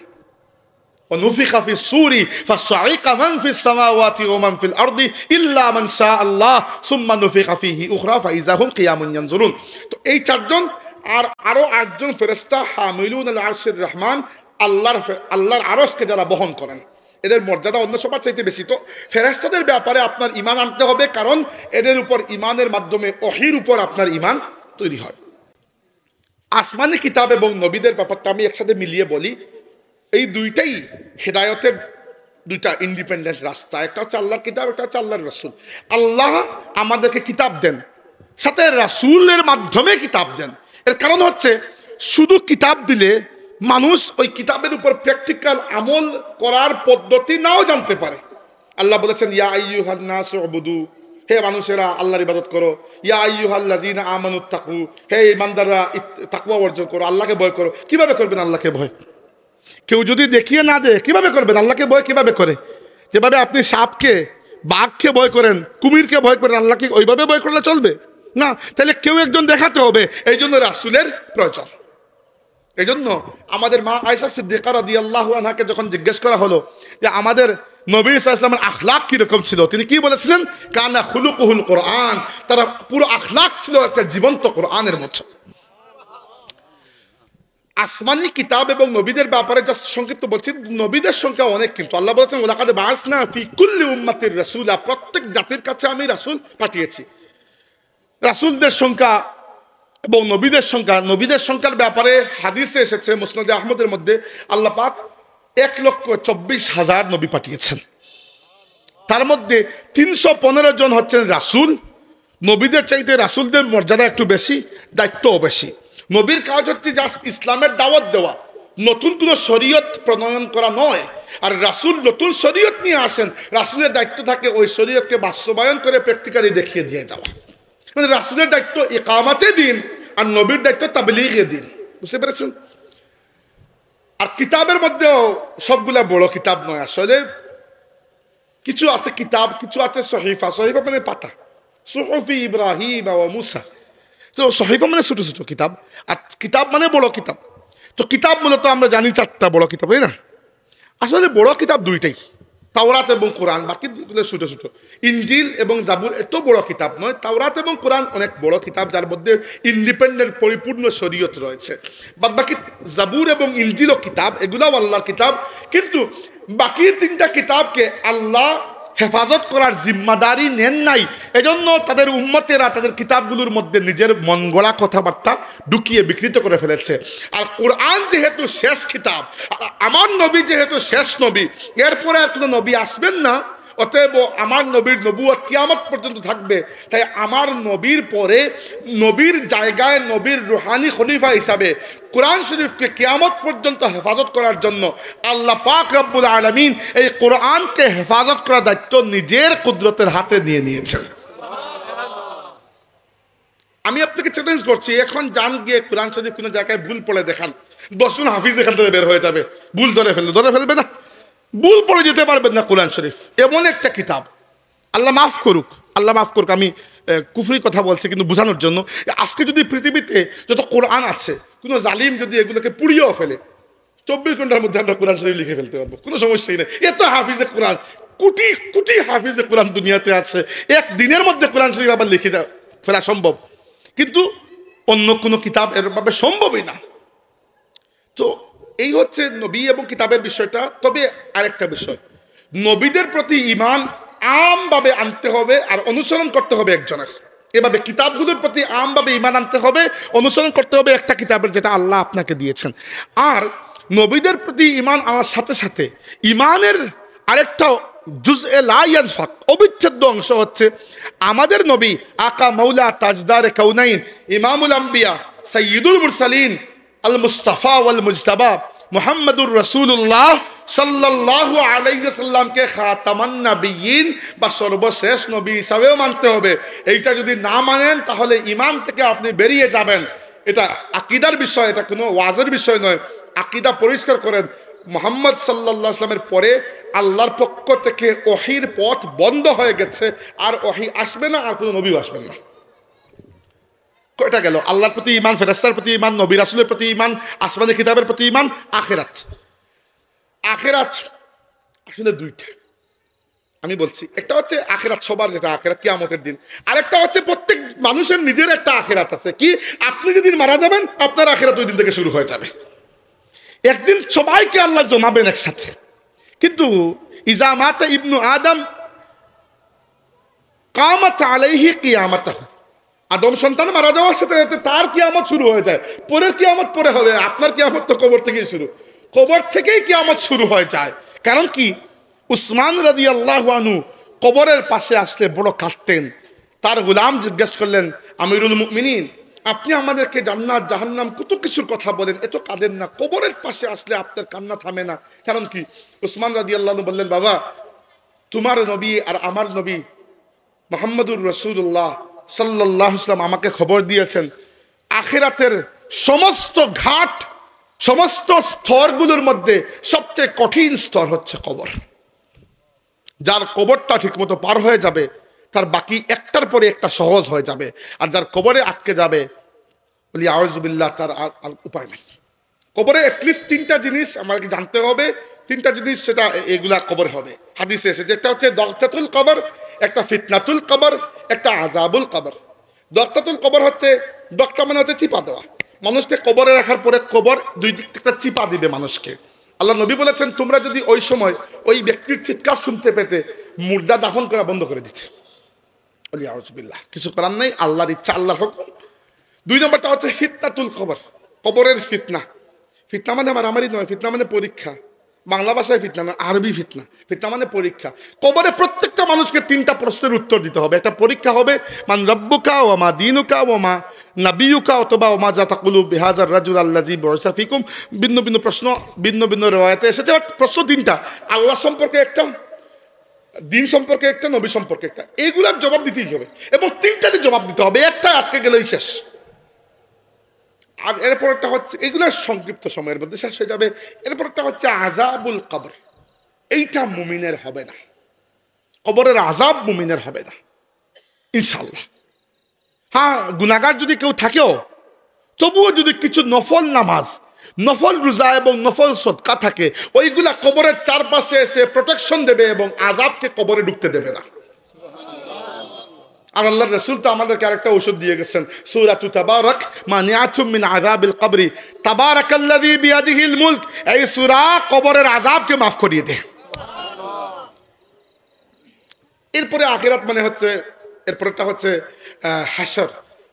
ونفخ في الصور فصعق من في السماوات ومن في الأرض إلا من شاء الله ثم نفخ فيه أخرى فإذا هم قيام ينظرون। তো এই 4 জন আর আরো 8 জন ফেরেশতা হামিলুন আল আরশির রহমান, আল্লাহর আরশকে যারা বহন করেন, এদের মর্যাদা অন্য সবার চাইতে বেশি। তো ফেরেশতাদের ব্যাপারে আপনার ঈমান আনতে হবে, কারণ এদের উপর ঈমানের মাধ্যমে ওহীর উপর আপনার ঈমান তৈরি হয়। আসমানি কিতাব এবং নবীদের ব্যাপারটা আমি একসাথে মিলিয়ে বলি। এই দুইটাই হেদায়তের দুইটা ইন্ডিপেন্ডেন্ট রাস্তা। একটা হচ্ছে আল্লাহর কিতাব, একটা হচ্ছে আল্লাহর রাসূল। আল্লাহ আমাদেরকে কিতাব দেন, সাথে রাসূলের মাধ্যমে কিতাব দেন। এর কারণ হচ্ছে শুধু কিতাব দিলে মানুষ ওই কিতাবের উপর প্র্যাকটিক্যাল আমল করার পদ্ধতি নাও জানতে পারে। আল্লাহ বলেছেন, ইয়া আইয়ুহান নাস উবুদু, হে মানুষেরা আল্লাহর ইবাদত করো। ইয়া আইয়ুহাল্লাযীনা আমানুত্তাকু, হে ঈমানদাররা তাকওয়া অর্জন করো, আল্লাহকে ভয় করো। কিভাবে করবেন আল্লাহকে ভয়? কেউ যদি দেখিয়ে না দেয় কিভাবে করবেন আল্লাহকে ভয়? কিভাবে করে? যেভাবে আপনি সাপকে, বাঘকে ভয় করেন, কুমিরকে ভয় করেন, আল্লাহকে ওইভাবে ভয় করলে চলবে? না, তাহলে কেউ একজন দেখাতে হবে, এই জন্য রাসূলের প্রয়োজন। এই জন্য আমাদের মা আয়েশা সিদ্দিকা রাদিয়াল্লাহু আনহাকে যখন জিজ্ঞেস করা হলো যে আমাদের নবী সাল্লাল্লাহু আলাইহি ওয়াসাল্লামের আখলাক কিরকম ছিল, তিনি কি বলেছিলেন? কানা খুলুকুহুল কোরআন, তারা পুরো আখলাক ছিল একটা জীবন্ত কোরআনের মতো। আসমানি কিতাব এবং নবীদের ব্যাপারে যা সংক্ষিপ্ত বলছি, নবীদের সংখ্যা অনেক, কিন্তু আল্লাহ বলেছেন ওয়ালাকাদ বাআসনা ফি কুল্লি উম্মাতির রাসূলা, প্রত্যেক জাতির কাছে আমি রাসূল পাঠিয়েছি। রাসূলদের সংখ্যা এবং নবীদের সংখ্যার ব্যাপারে হাদিসে এসেছে মুসনাদে আহমদের মধ্যে আল্লাহ পাক 1,24,000 নবী পাঠিয়েছেন। তার মধ্যে 315 জন হচ্ছেন রাসূল। নবীদের চাইতে রাসূলদের মর্যাদা একটু বেশি, দায়িত্বও বেশি। নবীর কাজ হচ্ছে জাস্ট ইসলামের দাওয়াত দেওয়া, নতুন কোনো শরীয়ত প্রণয়ন করা নয়। আর রাসূল নতুন শরীয়ত নিয়ে আসেন, রাসূলের দায়িত্ব থাকে ওই শরীয়তকে বাস্তবায়ন করে প্র্যাকটিক্যালি দেখিয়ে দিয়ে যাওয়া। মানে রাসূলের দায়িত্ব ইকামতে দিন, আর নবীর দায়িত্ব তাবলীগে দিন। বুঝতে পেরেছেন? আর কিতাবের মধ্যেও সবগুলা বড় কিতাব নয়, আসলে কিছু আছে কিতাব, কিছু আছে সহিফা। সহিফা মানে পাতা, সুহুফি ইব্রাহিম ওয়া মুসা। তো সহিফা মানে ছোট ছোট কিতাব, আর কিতাব মানে বড় কিতাব। তো কিতাব মূলত আমরা জানি 4টা বড় কিতাব, তাই না? আসলে বড় কিতাব 2টাই, তাওরাত এবং কোরআন। বাকিগুলো ছোট ছোট। ইনজিল এবং জাবুর এত বড় কিতাব নয়, তাওরাত এবং কোরআন অনেক বড় কিতাব, যার মধ্যে ইন্ডিপেন্ডেন্ট পরিপূর্ণ শরীয়ত রয়েছে। বাদ বাকি জাবুর এবং ইনজিলও কিতাব, এগুলাও আল্লাহর কিতাব, কিন্তু বাকি 3টা কিতাবকে আল্লাহ হেফাজত করার জিম্মাদারি নেন নাই। এজন্য তাদের উম্মতেরা তাদের কিতাবগুলোর মধ্যে নিজের মন গড়া কথাবার্তা ঢুকিয়ে বিকৃত করে ফেলেছে। আর কোরআন যেহেতু শেষ কিতাব, আমার নবী যেহেতু শেষ নবী, এরপরে আর কোনো নবী আসবেন না, অতএব আমার নবীর নবুয়ত কিয়ামত পর্যন্ত থাকবে। তাই আমার নবীর পরে নবীর জায়গায় নবীর রুহানি খলিফা হিসাবে কোরআন শরীফকে কিয়ামত পর্যন্ত হেফাজত করার জন্য আল্লাহ পাক রব্বুল আলামিন এই কোরআনকে হেফাজত করার দায়িত্ব নিজের কুদরতের হাতে নিয়ে নিয়েছেন। আমি আপনাকে চ্যালেঞ্জ করছি, এখন যান গিয়ে কোরআন শরীফ কোনো জায়গায় ভুল পড়ে দেখান, 10 জন হাফিজ এখান থেকে বের হয়ে যাবে। ভুল ধরে ফেলবে না, ভুল পড়ে যেতে পারবেন না। কোরআন শরীফ এমন একটা কিতাব, আল্লাহ মাফ করুক। আমি কুফরি কথা বলছি কিন্তু বোঝানোর জন্য। আজকে যদি পৃথিবীতে যত কোরআন আছে, কোনো জালিম যদি এগুলোকে পুড়িয়েও ফেলে, 24 ঘন্টার মধ্যে আমরা কোরআন শরীফ লিখে ফেলতে পারবো, কোনো সমস্যাই নেই। এত হাফিজে কোরআন, কোটি কোটি হাফিজে কোরআন দুনিয়াতে আছে, একদিনের মধ্যে কোরআন শরীফ আবার লিখে ফেলা সম্ভব, কিন্তু অন্য কোনো কিতাব এরভাবে সম্ভবই না। তো এই হচ্ছে নবী এবং কিতাবের বিষয়টা। তবে আরেকটা বিষয়, নবীদের প্রতি ঈমান আমভাবে আনতে হবে আর অনুসরণ করতে হবে একজনের। এভাবে কিতাবগুলোর প্রতি আমভাবে ঈমান আনতে হবে, অনুসরণ করতে হবে একটা কিতাবের, যেটা আল্লাহ আপনাকে দিয়েছেন। আর নবীদের প্রতি ঈমান আনার সাথে সাথে ঈমানের আরেকটা জুজএ লা ইয়ানফাক, অবিচ্ছেদ্য অংশ হচ্ছে আমাদের নবী আকা মাওলা তাজদারে কাউনাইন ইমামুল আম্বিয়া সাইয়্যিদুল মুরসালিন আল মুস্তাফা ওয়াল মুজতাবা মুহাম্মাদুর রাসূলুল্লাহ সাল্লাল্লাহু আলাইহি ওয়াসাল্লামকে খাতামান নাবিয়্যিন বা সর্বশেষ নবী হিসাবেও মানতে হবে। এইটা যদি না মানেন তাহলে ঈমান থেকে আপনি বেরিয়ে যাবেন। এটা আকীদার বিষয়, এটা কোনো ওয়াজের বিষয় নয়। আকীদা পরিষ্কার করেন, মুহাম্মদ সাল্লাল্লাহু আলাইহি ওয়াসাল্লামের পরে আল্লাহর পক্ষ থেকে ওহীর পথ বন্ধ হয়ে গেছে, আর ওহী আসবে না, আর কোনো নবীও আসবেন না। কয়টা গেল? আল্লাহর প্রতি ঈমান, ফেরেশতার প্রতি ঈমান, নবী রাসূলের প্রতি ঈমান, আসমানি কিতাবের প্রতি ঈমান, আখিরাত। আখিরাত আসলে 2টা আমি বলছি। একটা হচ্ছে আখিরাত সবার, যেটা আখিরাত কিয়ামতের দিন। আরেকটা হচ্ছে প্রত্যেক মানুষের নিজের একটা আখিরাত আছে। কি? আপনি যেদিন মারা যাবেন আপনার আখিরাত ওই দিন থেকে শুরু হয়ে যাবে। একদিন সবাইকে আল্লাহ জমাবেন একসাথে। কিন্তু ইজা মাতা ইবনু আদম কামাত আলাইহি কিয়ামাতাহু, আদম সন্তান মারা যাওয়ার সাথে সাথে তার কিয়ামত শুরু হয়ে যায়। পরের কিয়ামত পরে হবে, আপনার কিয়ামত তো কবর থেকেই শুরু। কবর থেকেই কিয়ামত শুরু হয়ে যায়। কারণ কি? উসমান রাদিয়াল্লাহু আনহু কবরের পাশে আসলে বড় কাঁদতেন। তার গোলাম জিজ্ঞেস করলেন, আমিরুল মুমিনিন, আপনি আমাদেরকে জান্নাত জাহান্নাম কত কিছুর কথা বলেন, এত কাঁদেন না, কবরের পাশে আসলে আপনার কান্না থামে না, কারণ কি? উসমান রাদিয়াল্লাহু আনহু বললেন, বাবা, তোমার নবী আর আমার নবী মুহাম্মদুর রাসূলুল্লাহ সাল্লাল্লাহু আলাইহি ওয়াসাল্লাম আমাকে খবর দিয়েছেন আখিরাতের সমস্ত ঘাট, সমস্ত স্তরগুলোর মধ্যে সবচেয়ে কঠিন স্তর হচ্ছে কবর। যার কবরটা ঠিকমতো পার হয়ে যাবে তার বাকি একটার পরে একটা সহজ হয়ে যাবে। আর যার কবরে আটকে যাবে, বলি আউযুবিল্লাহ, তার আর উপায় নাই। কবরে অ্যাটলিস্ট তিনটা জিনিস আমাকে জানতে হবে, তিনটা জিনিস, সেটা এগুলা কবর হবে। হাদিসে এসেছে, একটা হচ্ছে দগতাতুল কবর, একটা ফিতনাতুল কবর, একটা আযাবুল কবর। দগতাতুল কবর হচ্ছে, দগতা মানে হচ্ছে চিপা দেওয়া, মানুষকে কবরে রাখার পরে কবর দুই দিক থেকে চিপা দিবে মানুষকে। আল্লাহ নবী বলেছেন, তোমরা যদি ওই সময় ওই ব্যক্তির চিৎকার শুনতে পেতে মুর্দা দাফন করা বন্ধ করে দিতে। বলি আউযুবিল্লাহ, কিছু করার নাই, আল্লাহর ইচ্ছা, আল্লাহর হুকুম। দুই নম্বরটা হচ্ছে ফিতনাতুল কবর, কবরের ফিতনা। ফিতনা মানে মারামারি নয়, ফিতনা মানে পরীক্ষা। বাংলা ভাষায় ফিতনা না, আরবি ফিতনা। ফিতনা মানে পরীক্ষা। কবরে প্রত্যেকটা মানুষকে তিনটা প্রশ্নের উত্তর দিতে হবে। একটা পরীক্ষা হবে, মান রব্বুকা ওয়া মা দীনুকা ওয়া মা নাবিয়ুকা, অথবা ওয়া মা যা তাকুলু বিহাযার রাজুল আল্লাযী বুইসা ফিকুম। ভিন্ন ভিন্ন প্রশ্ন, ভিন্ন ভিন্ন রিওয়ায়াতে এসেছে। প্রশ্ন তিনটা, আল্লাহ সম্পর্কে একটা, দিন সম্পর্কে একটা, নবী সম্পর্কে একটা। এগুলার জবাব দিতেই হবে এবং তিনটারই জবাব দিতে হবে, একটা আটকে গেলেই শেষ। আর এরপরটা হচ্ছে, এগুলো সংক্ষিপ্ত সময়ের মধ্যে শেষ হয়ে যাবে। এরপরটা হচ্ছে আযাবুল কবর। এইটা মুমিনের হবে না, কবরের আযাব মুমিনের হবে না ইনশাআল্লাহ। হ্যাঁ, গুনাহগার যদি কেউ থাকেও, তবুও যদি কিছু নফল নামাজ, নফল রোজা এবং নফল সদকা থাকে, ওইগুলা কবরের চারপাশে এসে প্রোটেকশন দেবে এবং আযাবকে কবরে ঢুকতে দেবে না। আর আল্লাহর রাসূল তো আমাদেরকে আরেকটা ঔষধ দিয়ে গেছেন, সূরাতু তাবারাক মানিআতুম মিন আযাবিল কবরি তাবারাকাল্লাযী বিয়াদিহিল মুলক। এই সূরা কবরের আযাবকে মাফ করিয়ে দেয়। এরপরে আখিরাত মানে হচ্ছে, এরপরটা হচ্ছে হাসর।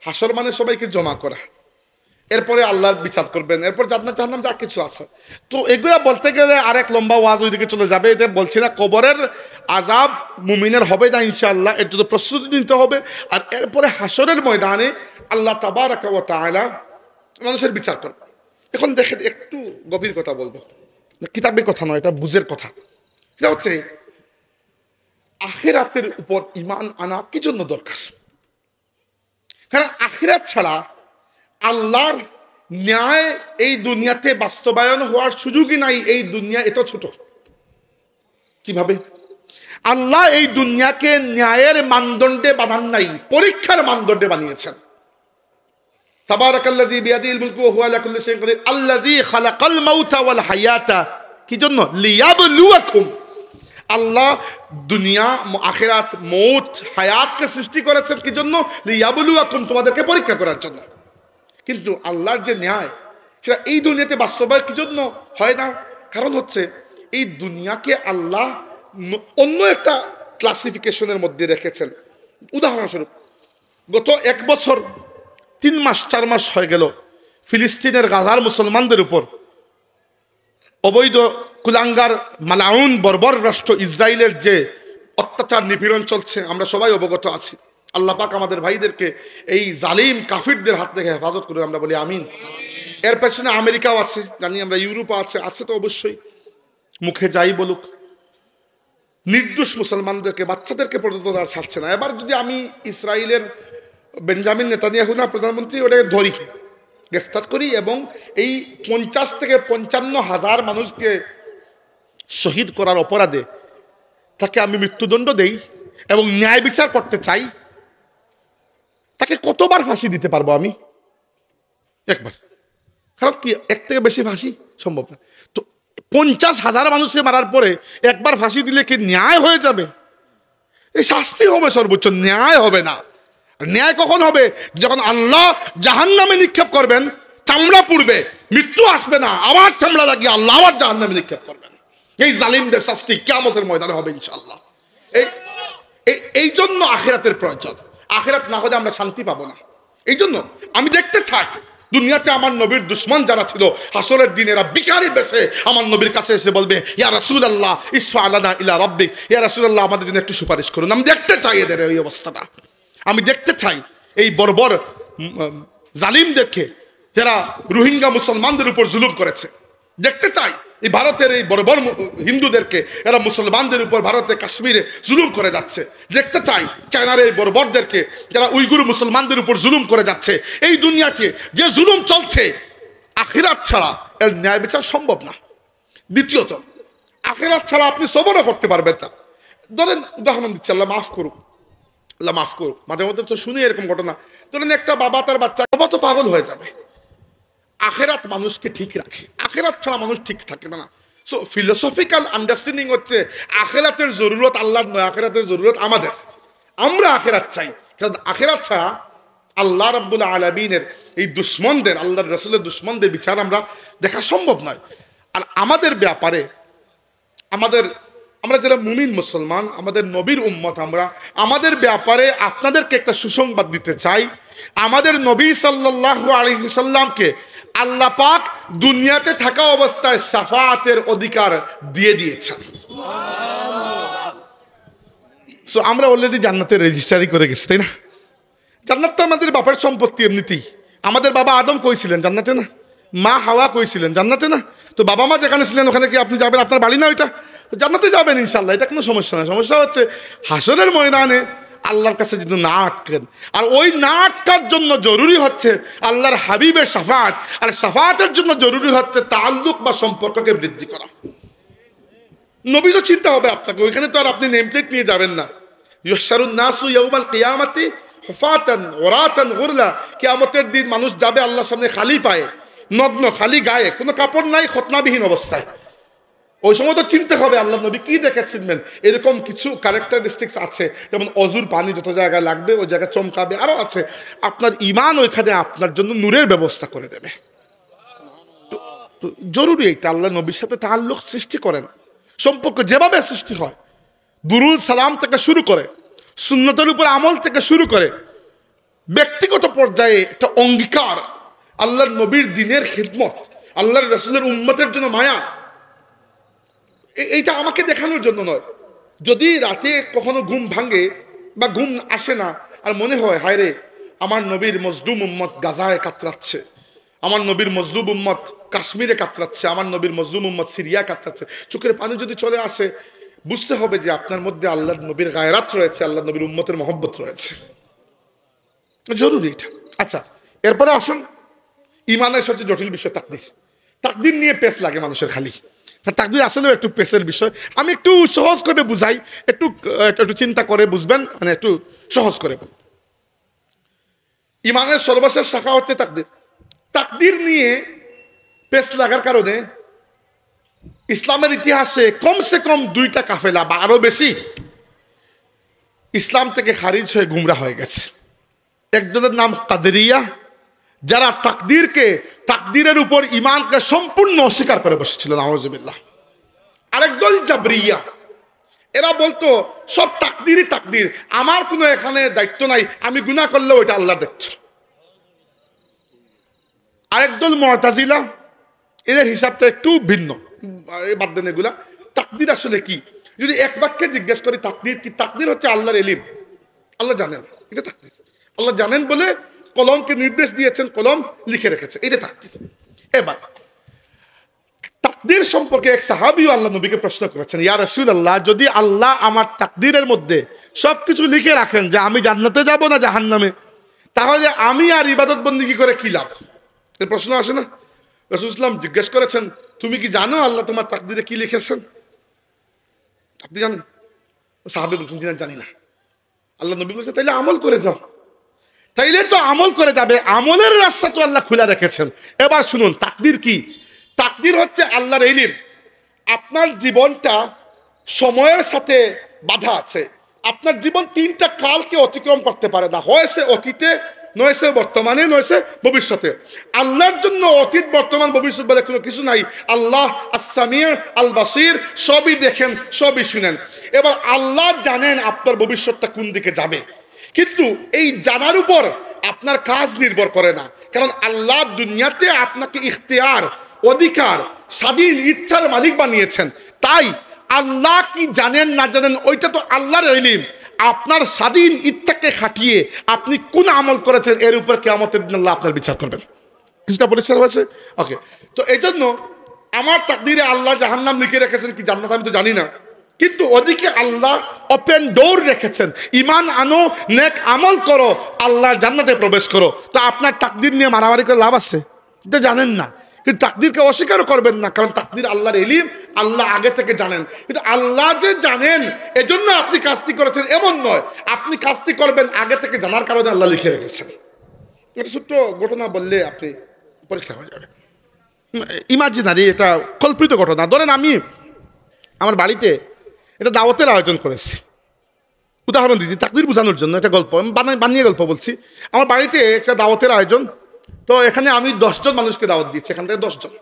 হাসর মানে সবাইকে জমা করা। এরপরে আল্লাহর বিচার করবেন, এরপর জান্নাত জাহান্নাম যা কিছু আছে। তো এগুলা বলতে গেলে আরেক লম্বা ওয়াজ ওইদিকে চলে যাবে। এটা বলছি না কবরের আযাব মুমিনের হবে না ইনশাআল্লাহ, এর জন্য প্রস্তুতি নিতে হবে। আর এরপরে হাসরের ময়দানে আল্লাহ তাবারাকা ওয়া তাআলা মানুষের বিচার করবে। এখন দেখেন, একটু গভীর কথা বলবো, কিতাবের কথা নয়, এটা বুঝের কথা। এটা হচ্ছে আখিরাতের উপর ঈমান আনা কি জন্য দরকার। কারণ আখিরাত ছাড়া আল্লাহর ন্যায় এই দুনিয়াতে বাস্তবায়ন হওয়ার সুযোগই নাই। এই দুনিয়া এত ছোট। কিভাবে? আল্লাহ এই দুনিয়াকে ন্যায়ের মানদণ্ডে বানান নাই, পরীক্ষার মানদণ্ডে বানিয়েছেন। তাবারাকাল্লাযী বিয়াদিহিল মুলকু ওয়া হুয়া আলা কুল্লি শাইইন কাদির আল্লাযী খালাকাল মাউতা ওয়াল হায়াতা। কি জন্য? লিয়াবলুয়াকুম। আল্লাহ দুনিয়া, আখিরাত, মৌত, হায়াতকে সৃষ্টি করেছেন কি জন্য? লিয়াবলুয়াকুম, তোমাদেরকে পরীক্ষা করার জন্য। কিন্তু আল্লাহর যে ন্যায়, সেটা এই দুনিয়াতে বাস্তবায়ন কি জন্য হয় না? কারণ হচ্ছে এই দুনিয়াকে আল্লাহ অন্য একটা ক্লাসিফিকেশনের মধ্যে রেখেছেন। উদাহরণস্বরূপ, গত 1 বছর 3 মাস 4 মাস হয়ে গেল ফিলিস্তিনের গাজার মুসলমানদের উপর অবৈধ কুলাঙ্গার মালাউন বর্বর রাষ্ট্র ইসরায়েলের যে অত্যাচার নিপীড়ন চলছে, আমরা সবাই অবগত আছি। আল্লাহ পাক আমাদের ভাইদেরকে এই জালিম কাফিরদের হাত থেকে হেফাজত করে, আমরা বলি আমিন। এর পেছনে আমেরিকাও আছে, জানি আমরা, ইউরোপও আছে, আছে তো অবশ্যই। মুখে যাই বলুক, নির্দোষ মুসলমানদেরকে, বাচ্চাদেরকে পর্যন্ত তারা ছাড়ছে না। এবার যদি আমি ইসরায়েলের বেঞ্জামিন নেতানিয়াহু না প্রধানমন্ত্রী, ওটাকে ধরি, গ্রেফতার করি এবং এই 50 থেকে 55 হাজার মানুষকে শহীদ করার অপরাধে তাকে আমি মৃত্যুদণ্ড দেই এবং ন্যায় বিচার করতে চাই, তাকে কতবার ফাঁসি দিতে পারবো আমি? একবার। কারণ কি, এক থেকে বেশি ফাঁসি সম্ভব না। তো 50,000 মানুষকে মারার পরে একবার ফাঁসি দিলে কি ন্যায় হয়ে যাবে? এই শাস্তি হবে সর্বোচ্চ, ন্যায় হবে না। ন্যায় কখন হবে? যখন আল্লাহ জাহান্নামে নিক্ষেপ করবেন, চামড়া পুড়বে, মৃত্যু আসবে না, আবার চামড়া লাগিয়ে আল্লাহ আবার জাহান্নামে নিক্ষেপ করবেন। এই জালিমদের শাস্তি কিয়ামতের ময়দানে হবে ইনশাআল্লাহ। এই জন্য আখিরাতের প্রয়োজন। আখিরাত না হলে আমরা শান্তি পাবো না। এই জন্য আমি দেখতে চাই দুনিয়াতে আমার নবীর দুশ্মন যারা ছিল, হাসরের দিন এরা বিকারি বেশে আমার নবীর কাছে এসে বলবে, ইয়া রাসূলুল্লাহ ইসফা আলানা ইলা রাব্বিক, ইয়া রাসূলুল্লাহ আমাদের জন্য একটু সুপারিশ করুন। আমি দেখতে চাই এদের এই অবস্থাটা। আমি দেখতে চাই এই বর্বর জালিমদেরকে, যারা রোহিঙ্গা মুসলমানদের উপর জুলুম করেছে। দেখতে চাই এই ভারতের এই বর্বর হিন্দুদেরকে, এরা মুসলমানদের উপর ভারতে কাশ্মীরে জুলুম করে যাচ্ছে। দেখতে চাই চায়নার এই বর্বরদেরকে, যারা উইগুর মুসলমানদের উপর জুলুম করে যাচ্ছে। এই দুনিয়াতে যে জুলুম চলছে, আখিরাত ছাড়া এর ন্যায় বিচার সম্ভব না। দ্বিতীয়ত, আখিরাত ছাড়া আপনি সবরও করতে পারবেন না। ধরেন, উদাহরণ দিচ্ছি, আল্লাহ মাফ করুক, আল্লাহ মাফ করুক, মাঝে মধ্যে তো শুনি এরকম ঘটনা। ধরেন একটা বাবা তার বাচ্চা, বাবা তো পাগল হয়ে যাবে। আখেরাত মানুষকে ঠিক রাখে, আখেরাত ছাড়া মানুষ ঠিক থাকে না। সো ফিলোসফিক্যাল আন্ডারস্ট্যান্ডিং হচ্ছে আখেরাতের জরুরত আল্লাহর নয়, আখেরাতের জরুরত আমাদের। আমরা আখেরাত চাই, কারণ আখেরাত ছাড়া আল্লাহ রাব্বুল আলামিনের এই দুশ্মনদের, আল্লাহর রাসূলের দুশ্মনদের বিচার আমরা দেখা সম্ভব নয়। আর আমাদের ব্যাপারে আমরা যারা মুমিন মুসলমান, আমাদের নবীর উম্মত, আমাদের ব্যাপারে আপনাদেরকে একটা সুসংবাদ দিতে চাই। আমাদের নবী সাল্লাল্লাহু আলাইহি ওয়াসাল্লামকে আল্লাহ পাক দুনিয়াতে থাকা অবস্থায় শাফাআতের অধিকার দিয়ে দিয়েছেন। সো আমরা অলরেডি জান্নাতের রেজিস্ট্রি করে গেছি, তাই না? জান্নাত তো আমাদের বাপের সম্পত্তি এমনিতেই। আমাদের বাবা আদম কইছিলেন জান্নাতে না, মা হাওয়া কইছিলেন জান্নাতে না। তো বাবা মা যেখানে ছিলেন ওখানে কি আপনি যাবেন? আপনার বাড়ি না ওইটা? জান্নাতে যাবেন ইনশাল্লাহ, এটা কোনো সমস্যা না। সমস্যা হচ্ছে হাসরের ময়দানে আল্লাহর কাছে যদি না আটকেন। আর ওই না আটকার জন্য জরুরি হচ্ছে আল্লাহর হাবিবের শাফাআত, আর শাফাআতের জন্য জরুরি হচ্ছে তাআল্লুক বা সম্পর্ককে বৃদ্ধি করা। নবী তো চিন্তা হবে আপনাকে, ওইখানে তো আর আপনি নেম প্লেট নিয়ে যাবেন না। ইউহশারুন নাসু ইয়াউমাল কিয়ামাতি হুফাতান ওরাতান গুরলা, কিয়ামতের দিন মানুষ যাবে আল্লাহর সামনে খালি পায়ে, নগ্ন, খালি গায়ে, কোনো কাপড় নাই, খতনাবিহীন অবস্থায়। ওই সময় তো চিন্তা হবে আল্লাহ নবী কি দেখে চিনবেন। এরকম কিছু ক্যারেক্টারিস্টিক্স আছে, যেমন অজুর পানি যত জায়গায় লাগবে ওই জায়গায় চমকাবে, আরও আছে। আপনার ঈমান ওইখানে আপনার জন্য নূরের ব্যবস্থা করে দেবে। তো জরুরি এইটা, আল্লাহ নবীর সাথে তাআল্লুক সৃষ্টি করেন। সম্পর্ক যেভাবে সৃষ্টি হয়, দুরুদ সালাম থেকে শুরু করে, সুন্নতের উপর আমল থেকে শুরু করে, ব্যক্তিগত পর্যায়ে একটা অঙ্গীকার, আল্লাহর নবীর দিনের খিদমত, আল্লাহর রাসূলের উম্মতের জন্য মায়া, এইটা আমাকে দেখানোর জন্য নয়। যদি রাতে কখনো ঘুম ভাঙে বা ঘুম আসে না, আর মনে হয় হায় রে আমার নবীর মজলুম উম্মত গাজায় কাতরাচ্ছে, আমার নবীর মজলুম উম্মত কাশ্মীরে কাতরাচ্ছে, আমার নবীর মজলুম উম্মত সিরিয়া কাতরাচ্ছে, চোখের পানি যদি চলে আসে, বুঝতে হবে যে আপনার মধ্যে আল্লাহর নবীর গায়রাত রয়েছে, আল্লাহ নবীর উম্মতের মহব্বত রয়েছে। জরুরি এটা। আচ্ছা, এরপরে আসুন ইমানের সবচেয়ে জটিল বিষয় তাকদীর। তাকদীর নিয়ে পেস লাগে মানুষের খালি। তাকদীর আসলেও একটু পেসের বিষয়। আমি একটু সহজ করে বুঝাই, একটু একটু চিন্তা করে বুঝবেন, মানে একটু সহজ করে বল। ইমানের সর্বশেষ শাখা হচ্ছে তাকদীর। তাকদীর নিয়ে পেস লাগার কারণে ইসলামের ইতিহাসে কমসে কম 2টা কাফেলা বা আরো বেশি ইসলাম থেকে খারিজ হয়ে গুমরা হয়ে গেছে। একজনের নাম কাদেরিয়া, যারা তাকদীরের উপর ঈমানকে সম্পূর্ণ অস্বীকার করে বসেছিল, নাউযুবিল্লাহ। আরেকদল জাবরিয়া, এরা বলতো সব তাকদীরই তাকদীর, আমার কোনো এখানে দায়িত্ব নাই, আমি গুনাহ করলেও ওইটা আল্লাহ দেখছে। আরেকদল মুতাজিলা, এদের হিসাবটা একটু ভিন্ন, বাদ দেন এগুলা। তাকদীর আসলে কি? যদি এক বাক্যে জিজ্ঞেস করি তাকদীর কি, তাকদীর হচ্ছে আল্লাহর ইলম, আল্লাহ জানেন, এটা তাকদীর। আল্লাহ জানেন বলে কলমকে নির্দেশ দিয়েছেন, কলম লিখে রেখেছে, এটা তাকদীর। এবার তাকদীর সম্পর্কে এক সাহাবীও আল্লাহ নবীকে প্রশ্ন করেছেন, ইয়া রাসূলুল্লাহ, যদি আল্লাহ আমার তাকদীরের মধ্যে সবকিছু লিখে রাখেন যে আমি জান্নাতে যাব না জাহান্নামে, তাহলে আমি আর ইবাদত বন্দেগী করে কি লাভ? এই প্রশ্ন আসে না? রাসূল সাল্লাল্লাহু আলাইহি ওয়াসাল্লাম জিজ্ঞেস করেছেন, তুমি কি জানো আল্লাহ তোমার তাকদীরে কি লিখেছেন? আপনি জানেন? সাহাবী বলছেন, জানি না। আল্লাহ নবী বলছেন, তাইলে আমল করে যাও। তাইলে তো আমল করে যাবে, আমলের রাস্তা তো আল্লাহ খুলে রেখেছেন। এবার শুনুন তাকদীর কি। তাকদীর হচ্ছে আল্লাহর ইলম। আপনার জীবনটা সময়ের সাথে বাধা আছে। আপনার জীবন 3টা কালকে অতিক্রম করতে পারে না, হয় সে অতীতে, নয় সে বর্তমানে, নয় সে ভবিষ্যতে। আল্লাহর জন্য অতীত, বর্তমান, ভবিষ্যৎ বলে কোনো কিছু নাই। আল্লাহ আস-সামিউ আল বাসির, সবই দেখেন, সবই শুনেন। এবার আল্লাহ জানেন আপনার ভবিষ্যৎটা কোন দিকে যাবে, কিন্তু এই জানার উপর আপনার কাজ নির্ভর করে না। কারণ আল্লাহ দুনিয়াতে আপনাকে ইখতিয়ার, অধিকার, স্বাধীন ইচ্ছার মালিক বানিয়েছেন। তাই আল্লাহ কি জানেন না জানেন ওইটা তো আল্লাহর ইলম। আপনার স্বাধীন ইচ্ছাকে খাটিয়ে আপনি কোন আমল করেছেন এর উপর কিয়ামতের দিন আল্লাহ আপনার বিচার করবেন। কিছুটা পরিষ্কার হয়েছে? ওকে। তো এই জন্য আমার তাকদীরে আল্লাহ জাহান্নাম লিখে রেখেছেন কি জান্নাত আমি তো জানি না, কিন্তু ওদিকে আল্লাহ ওপেন ডোর রেখেছেন, ঈমান আনো, নেক আমল করো, আল্লাহর জান্নাতে প্রবেশ করো। তো আপনার তাকদীর নিয়ে মারামারি করে লাভ আছে? এটা জানেন না, কিন্তু তাকদীরকে অস্বীকারও করবেন না, কারণ তাকদীর আল্লাহর ইলম, আল্লাহ আগে থেকে জানেন। কিন্তু আল্লাহ যে জানেন এজন্য আপনি কাজটি করেছেন এমন নয়, আপনি কাজটি করবেন আগে থেকে জানার কারণে আল্লাহ লিখে রেখেছেন। এটা ছোট্ট ঘটনা বললে আপনি পরিষ্কার হয়ে যাবে। ইমাজিনারি, এটা কল্পিত ঘটনা। ধরেন আমি আমার বাড়িতে এটা দাওয়াতের আয়োজন করেছি, উদাহরণ দিচ্ছি তাকদীর বোঝানোর জন্য, একটা গল্প আমি বানিয়ে গল্প বলছি। আমার বাড়িতে একটা দাওয়াতের আয়োজন, তো এখানে আমি 10 জন মানুষকে দাওয়াত দিচ্ছি, এখান থেকে 10 জন।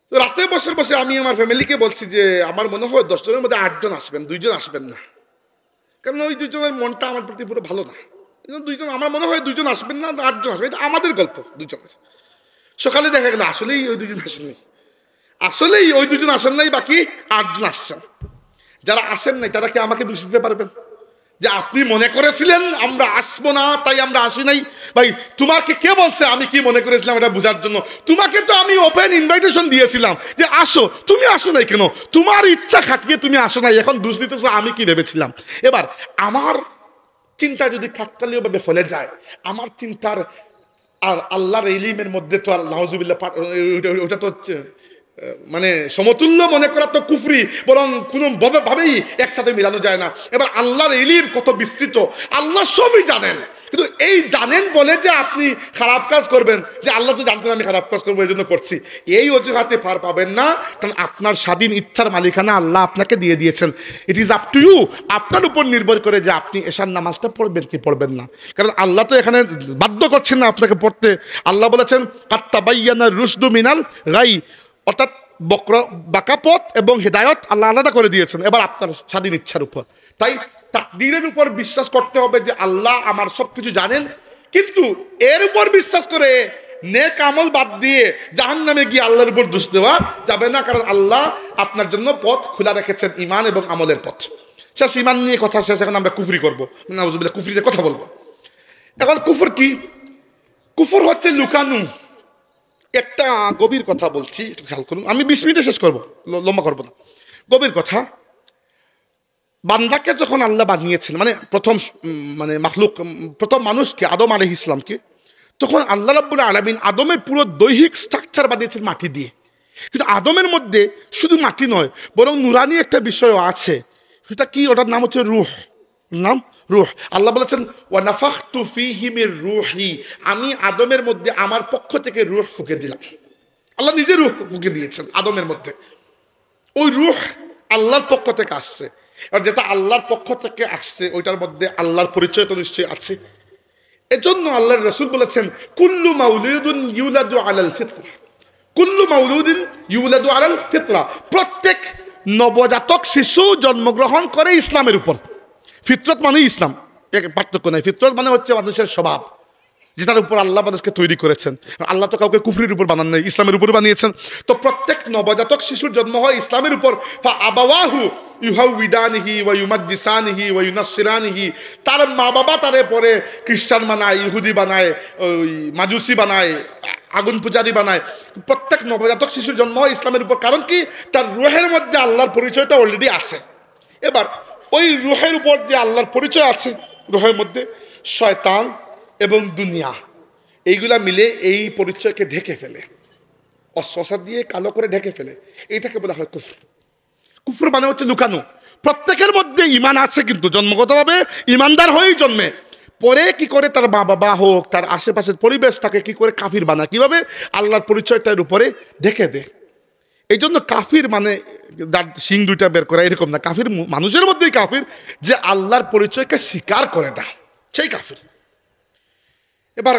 তো রাতে বসে বসে আমি আমার ফ্যামিলিকে বলছি যে আমার মনে হয় 10 জনের মধ্যে 8 জন আসবেন, 2 জন আসবেন না, কারণ ওই 2 জনের মনটা আমার প্রতি পুরো ভালো না। 2 জন, আমার মনে হয় 2 জন আসবেন না, 8 জন আসবেন, এটা আমাদের গল্প 2 জনের। সকালে দেখা গেল আসলেই ওই 2 জন আসেননি, আসলেই ওই 2 জন আসেন নাই, বাকি 8 জন আসছেন। যারা আসেন নাই তারা কি আমাকে দোষ দিতে পারবেন যে আপনি মনে করেছিলেন আমরা আসবো না তাই আমরা আসি নাই? ভাই, তোমাকে কে বলছে আমি কি মনে করেছিলাম এটা বোঝার জন্য? তোমাকে তো আমি ওপেন ইনভাইটেশন দিয়েছিলাম যে আসো, তুমি আসো নাই কেন? তোমার ইচ্ছা খাটিয়ে তুমি আসো নাই, এখন দোষ দিতেছো আমি কি ভেবেছিলাম। এবার আমার চিন্তা যদি কাকতালীয়ভাবে ফলে যায়, আমার চিন্তার আর আল্লাহর ইলমের মধ্যে তো আর নাউজুবিল্লাহ ওটা তো মানে সমতুল্য মনে করা তো কুফরি, বরং কোনো ভাবেই একসাথে মিলানো যায় না। এবার আল্লাহর ইলম কত বিস্তৃত, আল্লাহ সবই জানেন, কিন্তু এই জানেন বলে যে আপনি খারাপ কাজ করবেন, যে আল্লাহ তো জানতেন আমি খারাপ কাজ করবো এই জন্য করছি, এই অজুহাতে পার পাবেন না। কারণ আপনার স্বাধীন ইচ্ছার মালিকানা আল্লাহ আপনাকে দিয়ে দিয়েছেন। It is up to you, আপনার উপর নির্ভর করে যে আপনি এশার নামাজটা পড়বেন কি পড়বেন না। কারণ আল্লাহ তো এখানে বাধ্য করছেন না আপনাকে পড়তে। আল্লাহ বলেছেন কাত্তাবাইয়ানা রুশদু মিনাল গাই, অর্থাৎ বাঁকা পথ এবং হেদায়ত আল্লাহ আলাদা করে দিয়েছেন, এবার আপনার স্বাধীন ইচ্ছার উপর। তাই তাকদীরের উপর বিশ্বাস করতে হবে যে আল্লাহ আমার সবকিছু জানেন, কিন্তু এর উপর বিশ্বাস করে নেক আমল বাদ দিয়ে জাহান্নামে গিয়ে আল্লাহর উপর দোষ দেওয়া যাবে না, কারণ আল্লাহ আপনার জন্য পথ খোলা রেখেছেন, ঈমান এবং আমলের পথ। শেষ, ঈমান নিয়ে কথা শেষ, এখন আমরা কুফরি করবো, নাউজুবিল্লাহ কুফরিতে কথা বলবো। এখন কুফর কি? কুফর হচ্ছে লুকানো। একটা গভীর কথা বলছি, একটু খেয়াল করুন, আমি 20 মিনিটে শেষ করবো, লম্বা করবো না। গভীর কথা, বান্দাকে যখন আল্লাহ বানিয়েছেন, মানে প্রথম মানুষকে আদম আলাইহিস সালামকে, তখন আল্লাহ রাব্বুল আলামিন আদমের পুরো দৈহিক স্ট্রাকচার বানিয়েছেন মাটি দিয়ে। কিন্তু আদমের মধ্যে শুধু মাটি নয়, বরং নুরানি একটা বিষয়ও আছে। সেটা কি? ওটার নাম হচ্ছে রূহ। নাম রূহ। আল্লাহ বলেছেন ওয়া নাফাখতু ফীহি মির রূহি, আমি আদমের মধ্যে আমার পক্ষ থেকে রূহ ফুঁকে দিলাম। আল্লাহ নিজে রূহ ফুঁকে দিয়েছেন আদমের মধ্যে। ওই রূহ আল্লাহর পক্ষ থেকে আসছে। আর যেটা আল্লাহর পক্ষ থেকে আসছে ওইটার মধ্যে আল্লাহর পরিচয় তো নিশ্চয়ই আছে। এজন্য আল্লাহর রাসূল বলেছেন কুল্লু মাউলুদুন ইউলাদু আলাল ফিতরা, কুল্লু মাউলুদিন ইউলাদু আলাল ফিতরা, প্রত্যেক নবজাতক শিশু জন্মগ্রহণ করে ইসলামের উপর। ফিতরত মানে ইসলাম, পার্থক্য নাই। ফিতরত মানে হচ্ছে মানুষের স্বভাব, যেটার উপর আল্লাহ মানুষকে তৈরি করেছেন। আল্লাহ তো কাউকে কুফরির উপর বানান নাই, ইসলামের উপর বানিয়েছেন। তো প্রত্যেক নবজাতক শিশুর জন্ম হয় ইসলামের উপর। ফা আবাওয়াহু ইউহাউইদানিহি ওয়া ইউমাজ্জিসানিহি ওয়া ইউনাসসিরানিহি, তার মা বাবা তারে পরে খ্রিস্টান বানায়, ইহুদি বানায়, ওই মাজুসি বানায়, আগুন পূজারি বানায়। প্রত্যেক নবজাতক শিশুর জন্ম হয় ইসলামের উপর। কারণ কি? তার রূহের মধ্যে আল্লাহর পরিচয়টা অলরেডি আছে। এবার ওই রূহের উপর যে আল্লাহর পরিচয় আছে, রূহের মধ্যে শয়তান এবং দুনিয়া এইগুলা মিলে এই পরিচয়কে ঢেকে ফেলে, অস্বসা দিয়ে কালো করে ঢেকে ফেলে। এইটাকে বলা হয় কুফর। কুফর মানে হচ্ছে লুকানো। প্রত্যেকের মধ্যে ঈমান আছে, কিন্তু জন্মগতভাবে ঈমানদার হয়েই জন্মে। পরে কি করে তার মা বাবা হোক, তার আশেপাশের পরিবেশ তাকে কি করে কাফির বানায়, কিভাবে আল্লাহর পরিচয়টার উপরে ঢেকে দেয়। এই জন্য কাফির মানে শিং দুইটা বের করা এরকম না। কাফির মানুষের মধ্যেই কাফির, যে আল্লাহর পরিচয়কে স্বীকার করে না, সেই কাফির। এবার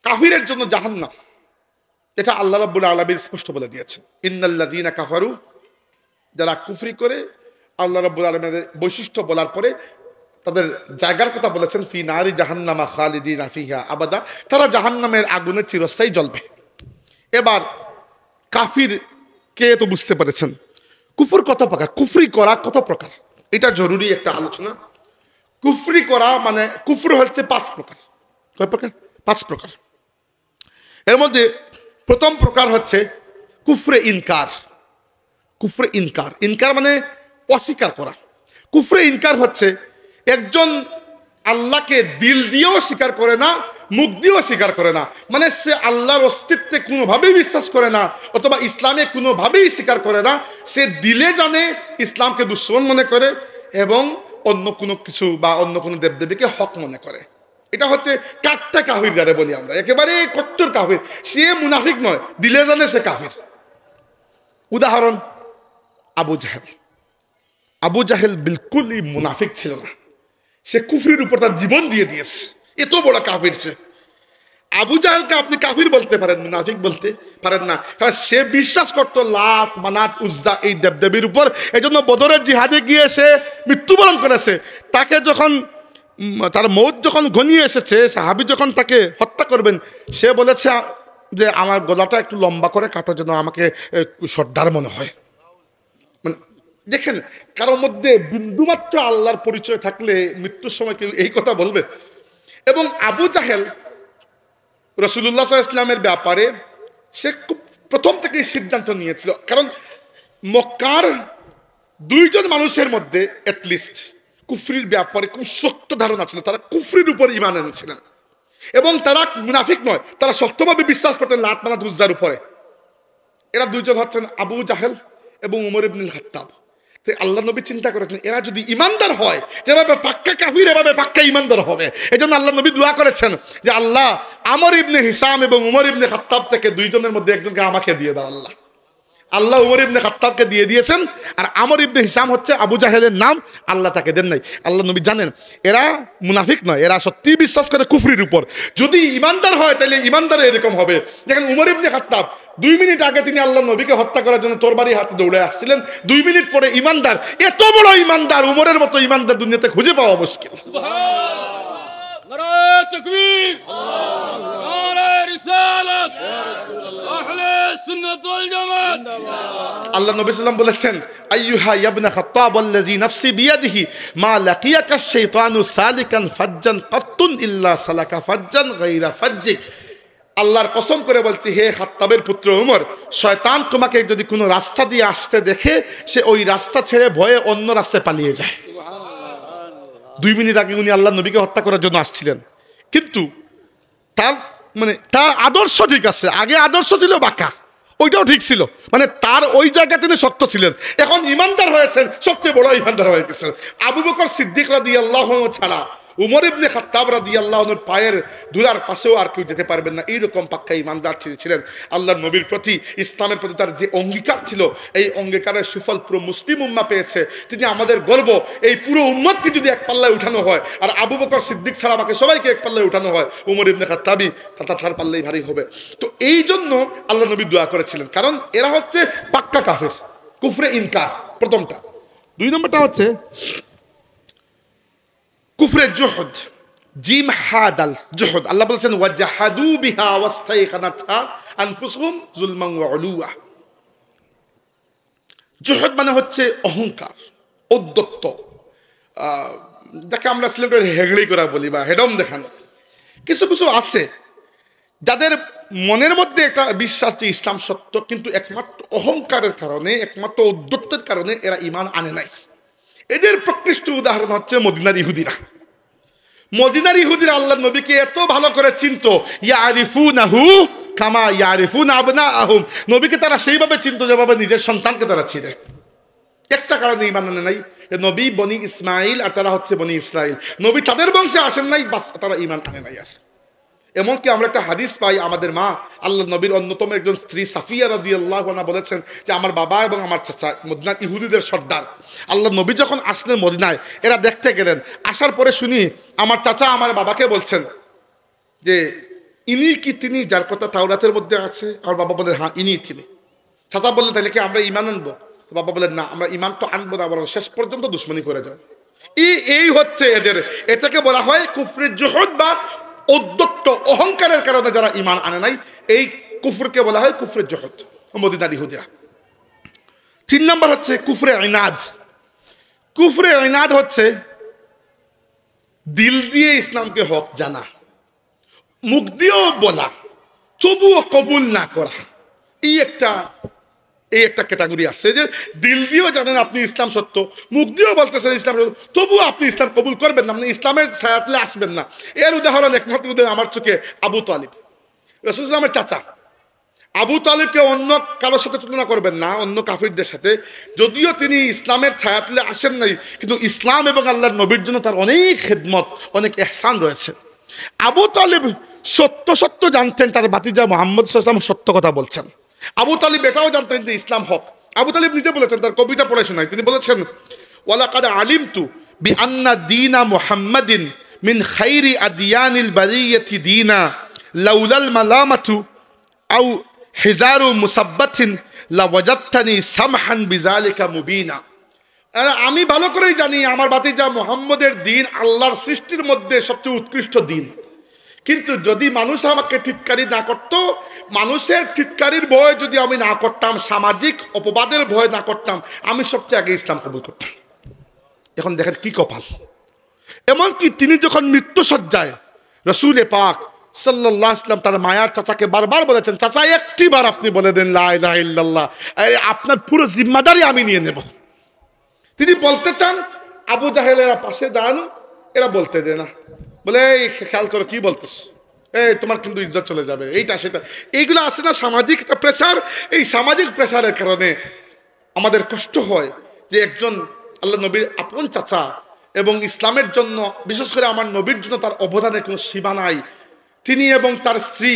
কাফিরের জন্য জাহান্নাম, এটা আল্লাহ রাব্বুল আলামিন স্পষ্ট বলে দিয়েছেন। ইন্নাল্লাযীনা কাফারু, যারা কুফরি করে আল্লাহ রাব্বুল আলামিনের বৈশিষ্ট্য বলার পরে তাদের জায়গার কথা বলেছেন, ফি নারি জাহান্নামা খালিদিনা ফিহা আবাদা, তারা জাহান্নামের আগুনে চিরস্থায়ী জ্বলবে। এবার কাফির কে তো বুঝতে পেরেছেন। কুফর কত প্রকার, কুফরি করা কত প্রকার, এটা জরুরি একটা আলোচনা। কুফরি করা মানে কুফর হচ্ছে 5 প্রকার। কয় প্রকার? 5 প্রকার। এর মধ্যে প্রথম প্রকার হচ্ছে কুফরে ইনকার। কুফরে ইনকার, ইনকার মানে অস্বীকার করা। কুফরে ইনকার হচ্ছে একজন আল্লাহকে দিল দিয়েও স্বীকার করে না, মুখ দিয়েও স্বীকার করে না, মানে সে আল্লাহর অস্তিত্বে কোনোভাবেই বিশ্বাস করে না, অথবা ইসলামে কোনোভাবেই স্বীকার করে না। সে দিলে জানে ইসলামকে দুশ্মন মনে করে এবং অন্য কোনো কিছু বা অন্য কোনো দেবদেবীকে হক মনে করে। এটা হচ্ছে কাট্টা কাফির যারা বলি আমরা, একেবারে কট্টর কাফির। সে মুনাফিক নয়, দিলে জানে সে কাফির। উদাহরণ আবু জাহেল। আবু জাহেল বিলকুলই মুনাফিক ছিল না, সে কুফরির উপর তার জীবন দিয়ে দিয়েছে, এত বড় কাফির সে। আবু জাহেলকে আপনি কাফির বলতে পারেন, মুনাফিক বলতে পারেন না, কারণ সে বিশ্বাস করতো লাত মানাত উজ্জা এই দেবদেবীর উপর। এই জন্য বদরের জিহাদে গিয়ে সে মৃত্যুবরণ করেছে। তাকে যখন তার মৌত যখন ঘনিয়ে এসেছে, সাহাবী যখন তাকে হত্যা করবেন, সে বলেছে যে আমার গলাটা একটু লম্বা করে কাটো, যেন আমাকে সর্দার মনে হয়। মানে দেখেন, কারোর মধ্যে বিন্দুমাত্র আল্লাহর পরিচয় থাকলে মৃত্যুর সময় কেউ এই কথা বলবে? এবং আবু জাহেল রাসূলুল্লাহ সাল্লাল্লাহু আলাইহি ওয়াসাল্লামের ব্যাপারে সে প্রথম থেকেই সিদ্ধান্ত নিয়েছিল, কারণ মক্কার দুইজন মানুষের মধ্যে অ্যাটলিস্ট কুফরির ব্যাপারে খুব শক্ত ধারণা ছিল, তারা কুফরির উপর ঈমান এনেছিলেন এবং তারা মুনাফিক নয়, তারা শক্তভাবে বিশ্বাস করতেন লাত মানাত উজ্জার উপরে। এরা দুইজন হচ্ছেন আবু জাহেল এবং উমর ইবনুল খাত্তাব। তো আল্লাহ নবী চিন্তা করেছেন এরা যদি ইমানদার হয়, যেভাবে পাক্কা কাফির এভাবে পাক্কা ইমানদার হবে। এই জন্য আল্লাহ নবী দোয়া করেছেন যে আল্লাহ আমর ইবনে হিসাম এবং উমর ইবনে খাত্তাব থেকে দুইজনের মধ্যে একজনকে আমাকে দিয়ে দাও। আল্লাহ উমর ইবনে খাত্তাবকে দিয়ে দিয়েছেন, আর আমর ইবনে হিসাম হচ্ছে আবু জাহেলের নাম, আল্লাহ তাকে দেন নাই। আল্লাহ নবী জানেন এরা মুনাফিক নয়, এরা সত্যি বিশ্বাস করে কুফরির উপর। যদি ইমানদার হয় তাহলে ইমানদার এরকম হবে। দেখেন উমর ইবনে খাত্তাব 2 মিনিট আগে তিনি আল্লাহ নবীকে হত্যা করার জন্য তরবারি হাতে দৌড়ে আসছিলেন, 2 মিনিট পরে ইমানদার, এত বড় ইমানদার, উমরের মতো ইমানদার দুনিয়াতে খুঁজে পাওয়া মুশকিল। নারায়ে তাকবীর, নারায়ে রিসালাত, আহলে সুন্নাত ওয়াল জামাত। আল্লাহ নবী সাল্লাল্লাহু আলাইহি বলেছেন আইয়ুহা ইবনে খাত্তাব আল্লাযী নাফসি বিয়াদিহি মা লাকিয়াকা শাইতানু সালিকান ফাজ্জান কাত্তুন ইল্লা সালাকা ফাজ্জান গায়রা ফাজ্জিক। আল্লাহর কসম করে বলছি, হে খাত্তাবের পুত্র উমর, শয়তান তোমাকে যদি কোনো রাস্তা দিয়ে আসতে দেখে, সে ওই রাস্তা ছেড়ে ভয়ে অন্য রাস্তায় পালিয়ে যায়। 2 মিনিট আগে উনি আল্লাহ নবীকে হত্যা করার জন্য আসছিলেন, কিন্তু তার আদর্শ ঠিক আছে। আগে আদর্শ ছিল বাঁকা, ওইটাও ঠিক ছিল, মানে তার ওই জায়গায় তিনি সত্য ছিলেন। এখন ইমানদার হয়েছেন, সবচেয়ে বড় ইমানদার হয়ে গেছেন। আবু বকর সিদ্দিক রাদিয়াল্লাহু আনহু ছাড়া উমর ইবনে খাত্তাব রাদিয়াল্লাহু আনহুর পায়ের ধুলার পাশেও আর কেউ যেতে পারবেন না, এইরকম পাক্কা ইমানদার ছিলেন। আল্লাহর নবীর প্রতি, ইসলামের প্রতি তার যে অঙ্গীকার ছিল, এই অঙ্গীকারের সুফল পুরো মুসলিম উম্মাহ পেয়েছে। তিনি আমাদের গর্ব। এই পুরো উম্মতকে যদি এক পাল্লায় উঠানো হয়, আর আবু বকর সিদ্দিক ছাড়া আমাকে সবাইকে এক পাল্লায় উঠানো হয়, উমর ইবনে খাত্তাবই তার পাল্লাই ভারী হবে। তো এই জন্য আল্লাহ নবী দোয়া করেছিলেন, কারণ এরা হচ্ছে পাক্কা কাফের, কুফরে ইনকার প্রথমটা। 2 নম্বরটা হচ্ছে কুফরে জুহুদ, জিম হা দাল জুহুদ। আল্লাহ বলেছেন ওয়াজাহাদু বিহা ওয়াস্তাইখানাতহা আনফুসুহুম যুলমান ওয়া উলুয়া। জুহুদ মানে হচ্ছে অহংকার, ঔদ্ধত্য, যাকে আমরা সিলেটে হেগড়ি করা বলি বা হেডম দেখানো। কিছু কিছু আছে যাদের মনের মধ্যে একটা বিশ্বাস যে ইসলাম সত্য, কিন্তু একমাত্র অহংকারের কারণে, একমাত্র ঔদ্ধত্যের কারণে এরা ঈমান আনে নাই। এদের প্রকৃষ্ট উদাহরণ হচ্ছে মদিনার ইহুদিরা। মদিনার ইহুদিরা আল্লাহ নবীকে এত ভালো করে চিনতো, ইয়ারিফুনাহু কামা ইয়ারিফুনা আবনাআহুম। নবীকে তারা সেইভাবে চিনতো যেভাবে নিজের সন্তানকে তারা চিনে। একটা কারণে ঈমান আনে নাই, নবী বনি ইসমাইল আর তারা হচ্ছে বনি ইসরাইল। নবী তাদের বংশে আসেন নাই, বাস তারা ঈমান আনে নাই। আর এমনকি আমরা একটা হাদিস পাই, আমাদের মা আল্লাহ নবীর অন্যতম একজন স্ত্রী সাফিয়া রাদিয়াল্লাহু আনহা বলেছেন যে আমার বাবা এবং আমার চাচা মদিনার ইহুদিদের সর্দার। আল্লাহ নবী যখন আসলেন মদিনায়, এরা দেখতে গেলেন। আসার পরে শুনি আমার চাচা আমার বাবাকে বলছেন যে ইনি কি তিনি যার কথা তাওরাতের মধ্যে আছে? আমার বাবা বলেন হ্যাঁ ইনি তিনি। চাচা বললেন তাহলে কি আমরা ঈমান আনবো? বাবা বলেন না, আমরা ঈমান তো আনবো না, বরং শেষ পর্যন্ত দুশমনি করে যাব। এই হচ্ছে এদের, এটাকে বলা হয় কুফরে জুহুদ বা ঔদ্ধত্য, অহংকারের কারণে যারা ঈমান আনে নাই, এই কুফরকে বলা হয় কুফরে জুহুদ, মদিনার ইহুদিরা। 3 নম্বর হচ্ছে কুফরে ইনাদ। কুফরে ইনাদ হচ্ছে দিল দিয়ে ইসলামকে হক জানা, মুখ দিয়েও বলা, তবুও কবুল না করা। এই একটা ক্যাটাগরি আছে যে দিল দিয়েও জানেন আপনি ইসলাম সত্য, মুখ দিয়েও বলতেছেন ইসলাম সত্য, তবুও আপনি ইসলাম কবুল করবেন না, আপনি ইসলামের ছায়াতলে আসবেন না। এর উদাহরণ একমাত্র উদাহরণ আমার চোখে আবু তালিব, রাসূল ইসলামের চাচা। আবু তালিবকে অন্য কারোর সাথে তুলনা করবেন না, অন্য কাফিরদের সাথে। যদিও তিনি ইসলামের ছায়াতলে আসেন নাই, কিন্তু ইসলাম এবং আল্লাহর নবীর জন্য তার অনেক খেদমত, অনেক ইহসান রয়েছে। আবু তালিব সত্য সত্য জানতেন তার ভাতিজা মুহাম্মদ সাল্লাল্লাহু আলাইহি ওয়াসাল্লাম সত্য কথা বলছেন। আবু তালিব এটাও জানতেন যে ইসলাম হক। আবু তালিব নিজে বলেছেন, তার কবিতা পড়ে শোনায়, তিনি বলেছেন, ওয়ালাকাদ আলিমতু বিআন্না দীনা মুহাম্মাদিন মিন খাইরি আদিয়ানিল বারিয়াতি দীনা লাউলাল মালামাতু আও হিজারু মুসাব্বাতিন লাওয়াজাদতানি সামহান বিযালিকা মুবিনা। আমি ভালো করেই জানি আমার ভাতিজা মুহাম্মদের দিন আল্লাহর সৃষ্টির মধ্যে সবচেয়ে উৎকৃষ্ট দিন, কিন্তু যদি মানুষ আমাকে টিটকারি না করতো, মানুষের টিটকারির ভয় যদি আমি না করতাম, সামাজিক অপবাদের ভয় না করতাম, আমি সবচেয়ে আগে ইসলাম কবুল করতাম। এখন দেখেন কি কপাল। এমনকি তিনি যখন মৃত্যুসজ্জায় রাসূল পাক সাল্লাল্লাহু আলাইহি ওয়াসাল্লাম তার মায়ার চাচাকে বারবার বলেছেন, চাচা একটি বার আপনি বলে দেন লা ইলাহা ইল্লাল্লাহ, আপনার পুরো জিম্মাদারি আমি নিয়ে নেব। তিনি বলতে চান, আবু জাহেলেরা পাশে দাঁড়ানো, এরা বলতে দেয় না, বলে এই খেয়াল করো কি বলতেছ, এই তোমার কিন্তু ইজ্জত চলে যাবে, এইটা সেটা, এইগুলো আছে না সামাজিক একটা প্রেসার। এই সামাজিক প্রেসারের কারণে আমাদের কষ্ট হয় যে একজন আল্লাহ নবীর আপন চাচা এবং ইসলামের জন্য, বিশেষ করে আমার নবীর জন্য তার অবদানের কোনো সীমা নাই। তিনি এবং তার স্ত্রী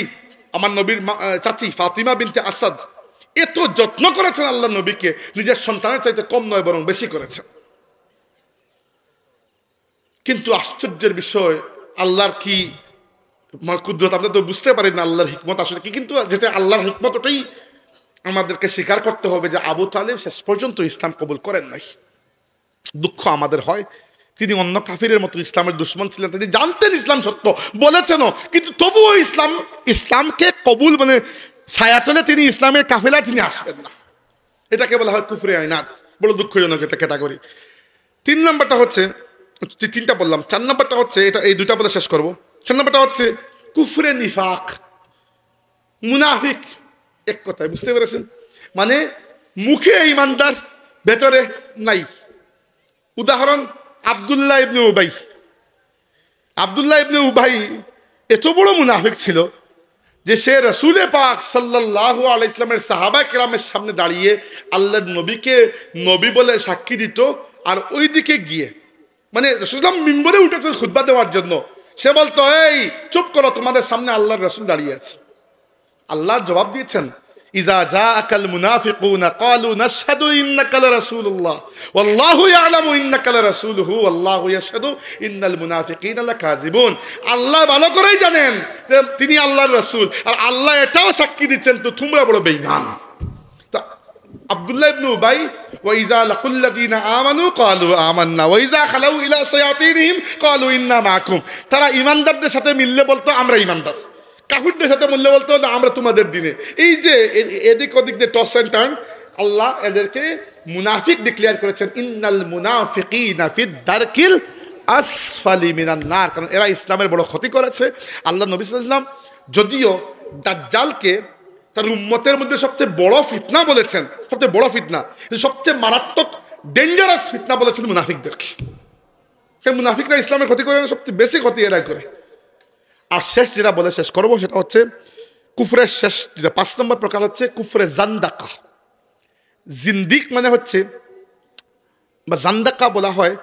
আমার নবীর চাচি ফাতিমা বিনতে আসাদ এত যত্ন করেছেন আল্লাহ নবীকে, নিজের সন্তানের চাইতে কম নয় বরং বেশি করেছেন। কিন্তু আশ্চর্যের বিষয়, আল্লাহর কি কুদরত আমরা তো বুঝতে পারি না আল্লাহর হিকমত আসলে কি, কিন্তু যেটা আল্লাহর হিকমত ওটাই আমাদেরকে স্বীকার করতে হবে যে আবু তালিব শেষ পর্যন্ত ইসলাম কবুল করেন নাই। দুঃখ আমাদের হয়, তিনি অন্য কাফিরের মতো ইসলামের দুশ্মন ছিলেন, তিনি জানতেন ইসলাম সত্য, বলেছেনও, কিন্তু তবুও ইসলামকে কবুল মানে ছায়াতলে তিনি ইসলামের কাফেলায় তিনি আসবেন না। এটাকে বলা হয় কুফরে আইনাত, বড় দুঃখজনক এটা ক্যাটাগরি। 3 নম্বরটা হচ্ছে, 3টা বললাম, 4 নম্বরটা হচ্ছে, এটা এই 2টা বলে শেষ করবো। 4 নম্বরটা হচ্ছে কুফরে নিফাক, মুনাফিক। এক কথায় বুঝতে পেরেছেন, মানে মুখে ইমানদার, ভেতরে নাই। উদাহরণ আব্দুল্লাহ ইবনে উবাই। আব্দুল্লাহ ইবনে উবাই এত বড় মুনাফিক ছিল যে সে রাসূল পাক সাল্লাল্লাহু আলাইহি ওয়াসাল্লামের সাহাবা কেরামের সামনে দাঁড়িয়ে আল্লাহর নবীকে নবী বলে সাক্ষী দিত, আর ওই দিকে গিয়ে মানে রাসূলুল্লাহ মিম্বরে উঠেছেন খুতবা দেওয়ার জন্য, সে বলতো এই চুপ করো, তোমাদের সামনে আল্লাহর রাসূল দাঁড়িয়ে আছে। আল্লাহ জবাব দিয়েছেন, ইজা জাআকাল মুনাফিকুনা ক্বালু নাশহাদু ইন্নাকা লারাসূলুল্লাহ ওয়াল্লাহু ইয়ালামু ইন্নাকা লারাসূলুহু ওয়াল্লাহু ইয়াশহাদু ইন্নাল মুনাফিকিনা লাকাযিবুন। আল্লাহ ভালো করেই জানেন যে তিনি আল্লাহর রাসূল, আর আল্লাহ এটাও সাক্ষী দিচ্ছেন তো তোমরা বড় বেঈমান। তো আব্দুল্লাহ ইবনে উবাই, ওয়া ইজা লাকুল্লাযিনা আমানু ক্বালু আমান্না ওয়া ইজা খালাউ ইলা শায়াতিনহিম ক্বালু ইন্না মাআকুম। তারা ঈমানদারদের সাথে মিললে বলতো আমরা ঈমানদার, কাফিরদের সাথে মূল্য বলতে হলে আমরা তোমাদের দিনে। এই যে এদিক ওদিক যে টস অ্যান্ড টার্ন, আল্লাহ এদেরকে মুনাফিক ডিক্লেয়ার করেছেন, ইন্নাল মুনাফিকিনা ফিদ দারকিল আসফালি মিনান নার, কারণ এরা ইসলামের বড় ক্ষতি করেছে। আল্লাহ নবী সাল্লাল্লাহু আলাইহি ওয়াসাল্লাম যদিও দাজ্জালকে তার উম্মতের মধ্যে সবচেয়ে বড় ফিতনা বলেছেন, সবচেয়ে বড় ফিতনা, সবচেয়ে মারাত্মক ডেঞ্জারাস ফিতনা বলেছেন মুনাফিকদেরকে। মুনাফিকরা ইসলামের ক্ষতি করে, সবচেয়ে বেশি ক্ষতি এরাই করে। আর শেষ যেটা বলে শেষ করবো সেটা হচ্ছে কুফরের শেষ যেটা 5 নম্বর প্রকার হচ্ছে কুফরে জান্দাকা। জিন্দিক মানে হচ্ছে বা জান্দাকা বলা হয়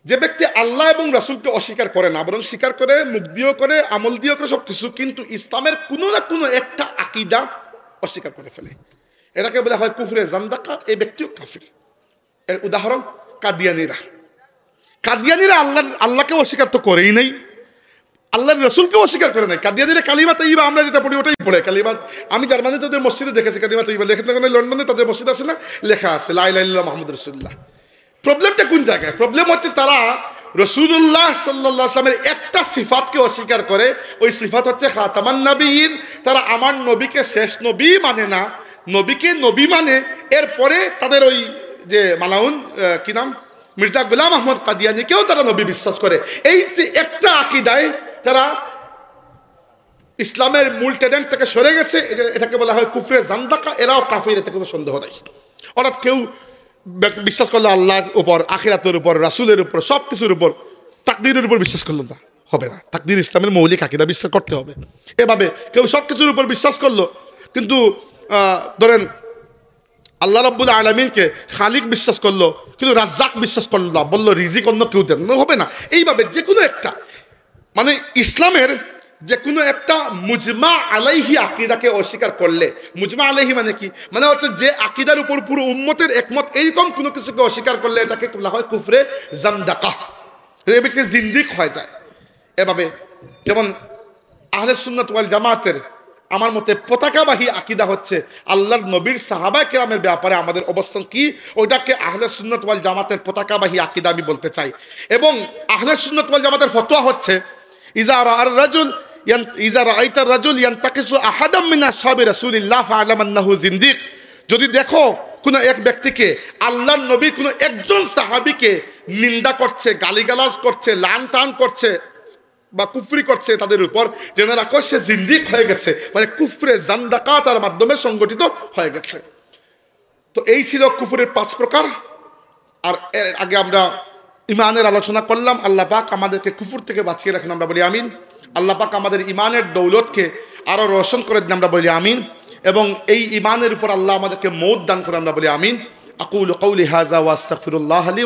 যে ব্যক্তি আল্লাহ এবং রাসূলকে অস্বীকার করে না, বরং স্বীকার করে, মুখ দিয়েও করে, আমল দিয়েও করে, সব কিছু, কিন্তু ইসলামের কোনো না কোনো একটা আকীদা অস্বীকার করে ফেলে, এটাকে বলা হয় কুফরে জান্দাকা। এই ব্যক্তিও কাফির। এর উদাহরণ কাদিয়ানীরা। কাদিয়ানীরা আল্লাহকে অস্বীকার তো করেই নাই, আল্লাহর রাসূলকে অস্বীকার করে নাই। কাদিয়ানীরা কালিমা তাইয়্যিবা আমরা যেটা পড়ি ওটাই পড়ে। কালিমা আমি জার্মানিতে তাদের মসজিদে দেখেছি কালিমা তাইয়্যিবা লেখা থাকে, লন্ডনে তাদের মসজিদ আছে না, লেখা আছে লা ইলাহা ইল্লাল্লাহ মুহাম্মাদুর রাসূলুল্লাহ। প্রবলেমটা কোন জায়গায়? প্রবলেম হচ্ছে তারা রাসূলুল্লাহ সাল্লাল্লাহু আলাইহি ওয়াসাল্লামের একটা সিফাতকে অস্বীকার করে, ওই সিফাত হচ্ছে খাতামান নবিয়্যিন। তারা আমার নবীকে শেষ নবী মানে না, নবীকে নবী মানে। এরপরে তাদের ওই যে মালাউন কি নাম, মির্জা গোলাম আহমদ কাদিয়ানীকেও তারা নবী বিশ্বাস করে। এই যে একটা আকীদায় তারা ইসলামের মূল ট্রেন্ড থেকে সরে গেছে, এটাকে বলা হয় কুফরে জান্দাকা, এরাও কাফির, এতে কোনো সন্দেহ নেই। অর্থাৎ কেউ বিশ্বাস করলো আল্লাহর উপর, আখিরাতের উপর, রাসূলের উপর, সব কিছুর উপর, তাকদীরের উপর বিশ্বাস করলো না, হবে না। তাকদীর ইসলামের মৌলিক আকীদা, বিশ্বাস করতে হবে। এভাবে কেউ সব কিছুর উপর বিশ্বাস করলো, কিন্তু ধরেন আল্লাহ রাব্বুল আলামিনকে খালিক বিশ্বাস করলো, কিন্তু রাজ্জাক বিশ্বাস করলো না, বললো রিজিক অন্য কেউ দেন, হবে না। এইভাবে যে কোনো একটা, মানে ইসলামের যে কোনো একটা মুজমা আলাইহি আকীদাকে অস্বীকার করলে, মুজমা আলাইহি মানে কি, মানে হচ্ছে যে আকীদার উপর পুরো উম্মতের একমত, এইরকম কোনো কিছুকে অস্বীকার করলে এটাকে বলা হয় কুফরে জান্দাকা, এই ব্যক্তি জিন্দিক হয়ে যায়। এভাবে যেমন আহলে সুন্নাত ওয়াল জামাতের আমার মতে পতাকাবাহী আকীদা হচ্ছে আল্লাহর নবীর সাহাবা কেরামের ব্যাপারে আমাদের অবস্থান কি, ওইটাকে আহলে সুন্নাত ওয়াল জামাতের পতাকাবাহী আকীদা আমি বলতে চাই। এবং আহলে সুন্নাত ওয়াল জামাতের ফতোয়া হচ্ছে ইজা রাআইতার রাজুল ইয়ানতাকিসু আহাদাম মিন আসহাবি রাসূলিল্লাহ ফাআলাম আন্নাহু জিন্দিক, যদি দেখো কোনো এক ব্যক্তিকে, আল্লাহর নবীর কোনো একজন সাহাবীকে নিন্দা করছে, গালিগালাজ করছে, লান টান করছে বা কুফরি করছে তাদের উপর, যেন রাখো সে জিন্দিক হয়ে গেছে, মানে কুফরে জান্দাকা তার মাধ্যমে সংগঠিত হয়ে গেছে। তো এই ছিল কুফরের 5 প্রকার। আর এর আগে আমরা ইমানের আলোচনা করলাম। আল্লাহ পাক আমাদেরকে কুফর থেকে বাঁচিয়ে রাখেন, আমরা বলি আমিন। আল্লাহ পাক আমাদের ইমানের দৌলতকে আরো রোশন করে দিন, আমরা বলি আমিন। এবং এই ইমানের উপর আল্লাহ আমাদেরকে মওত দান করে, আমরা বলি আমিন। আকুলু কওলি হাযা ওয়া আস্তাগফিরুল্লাহ লি।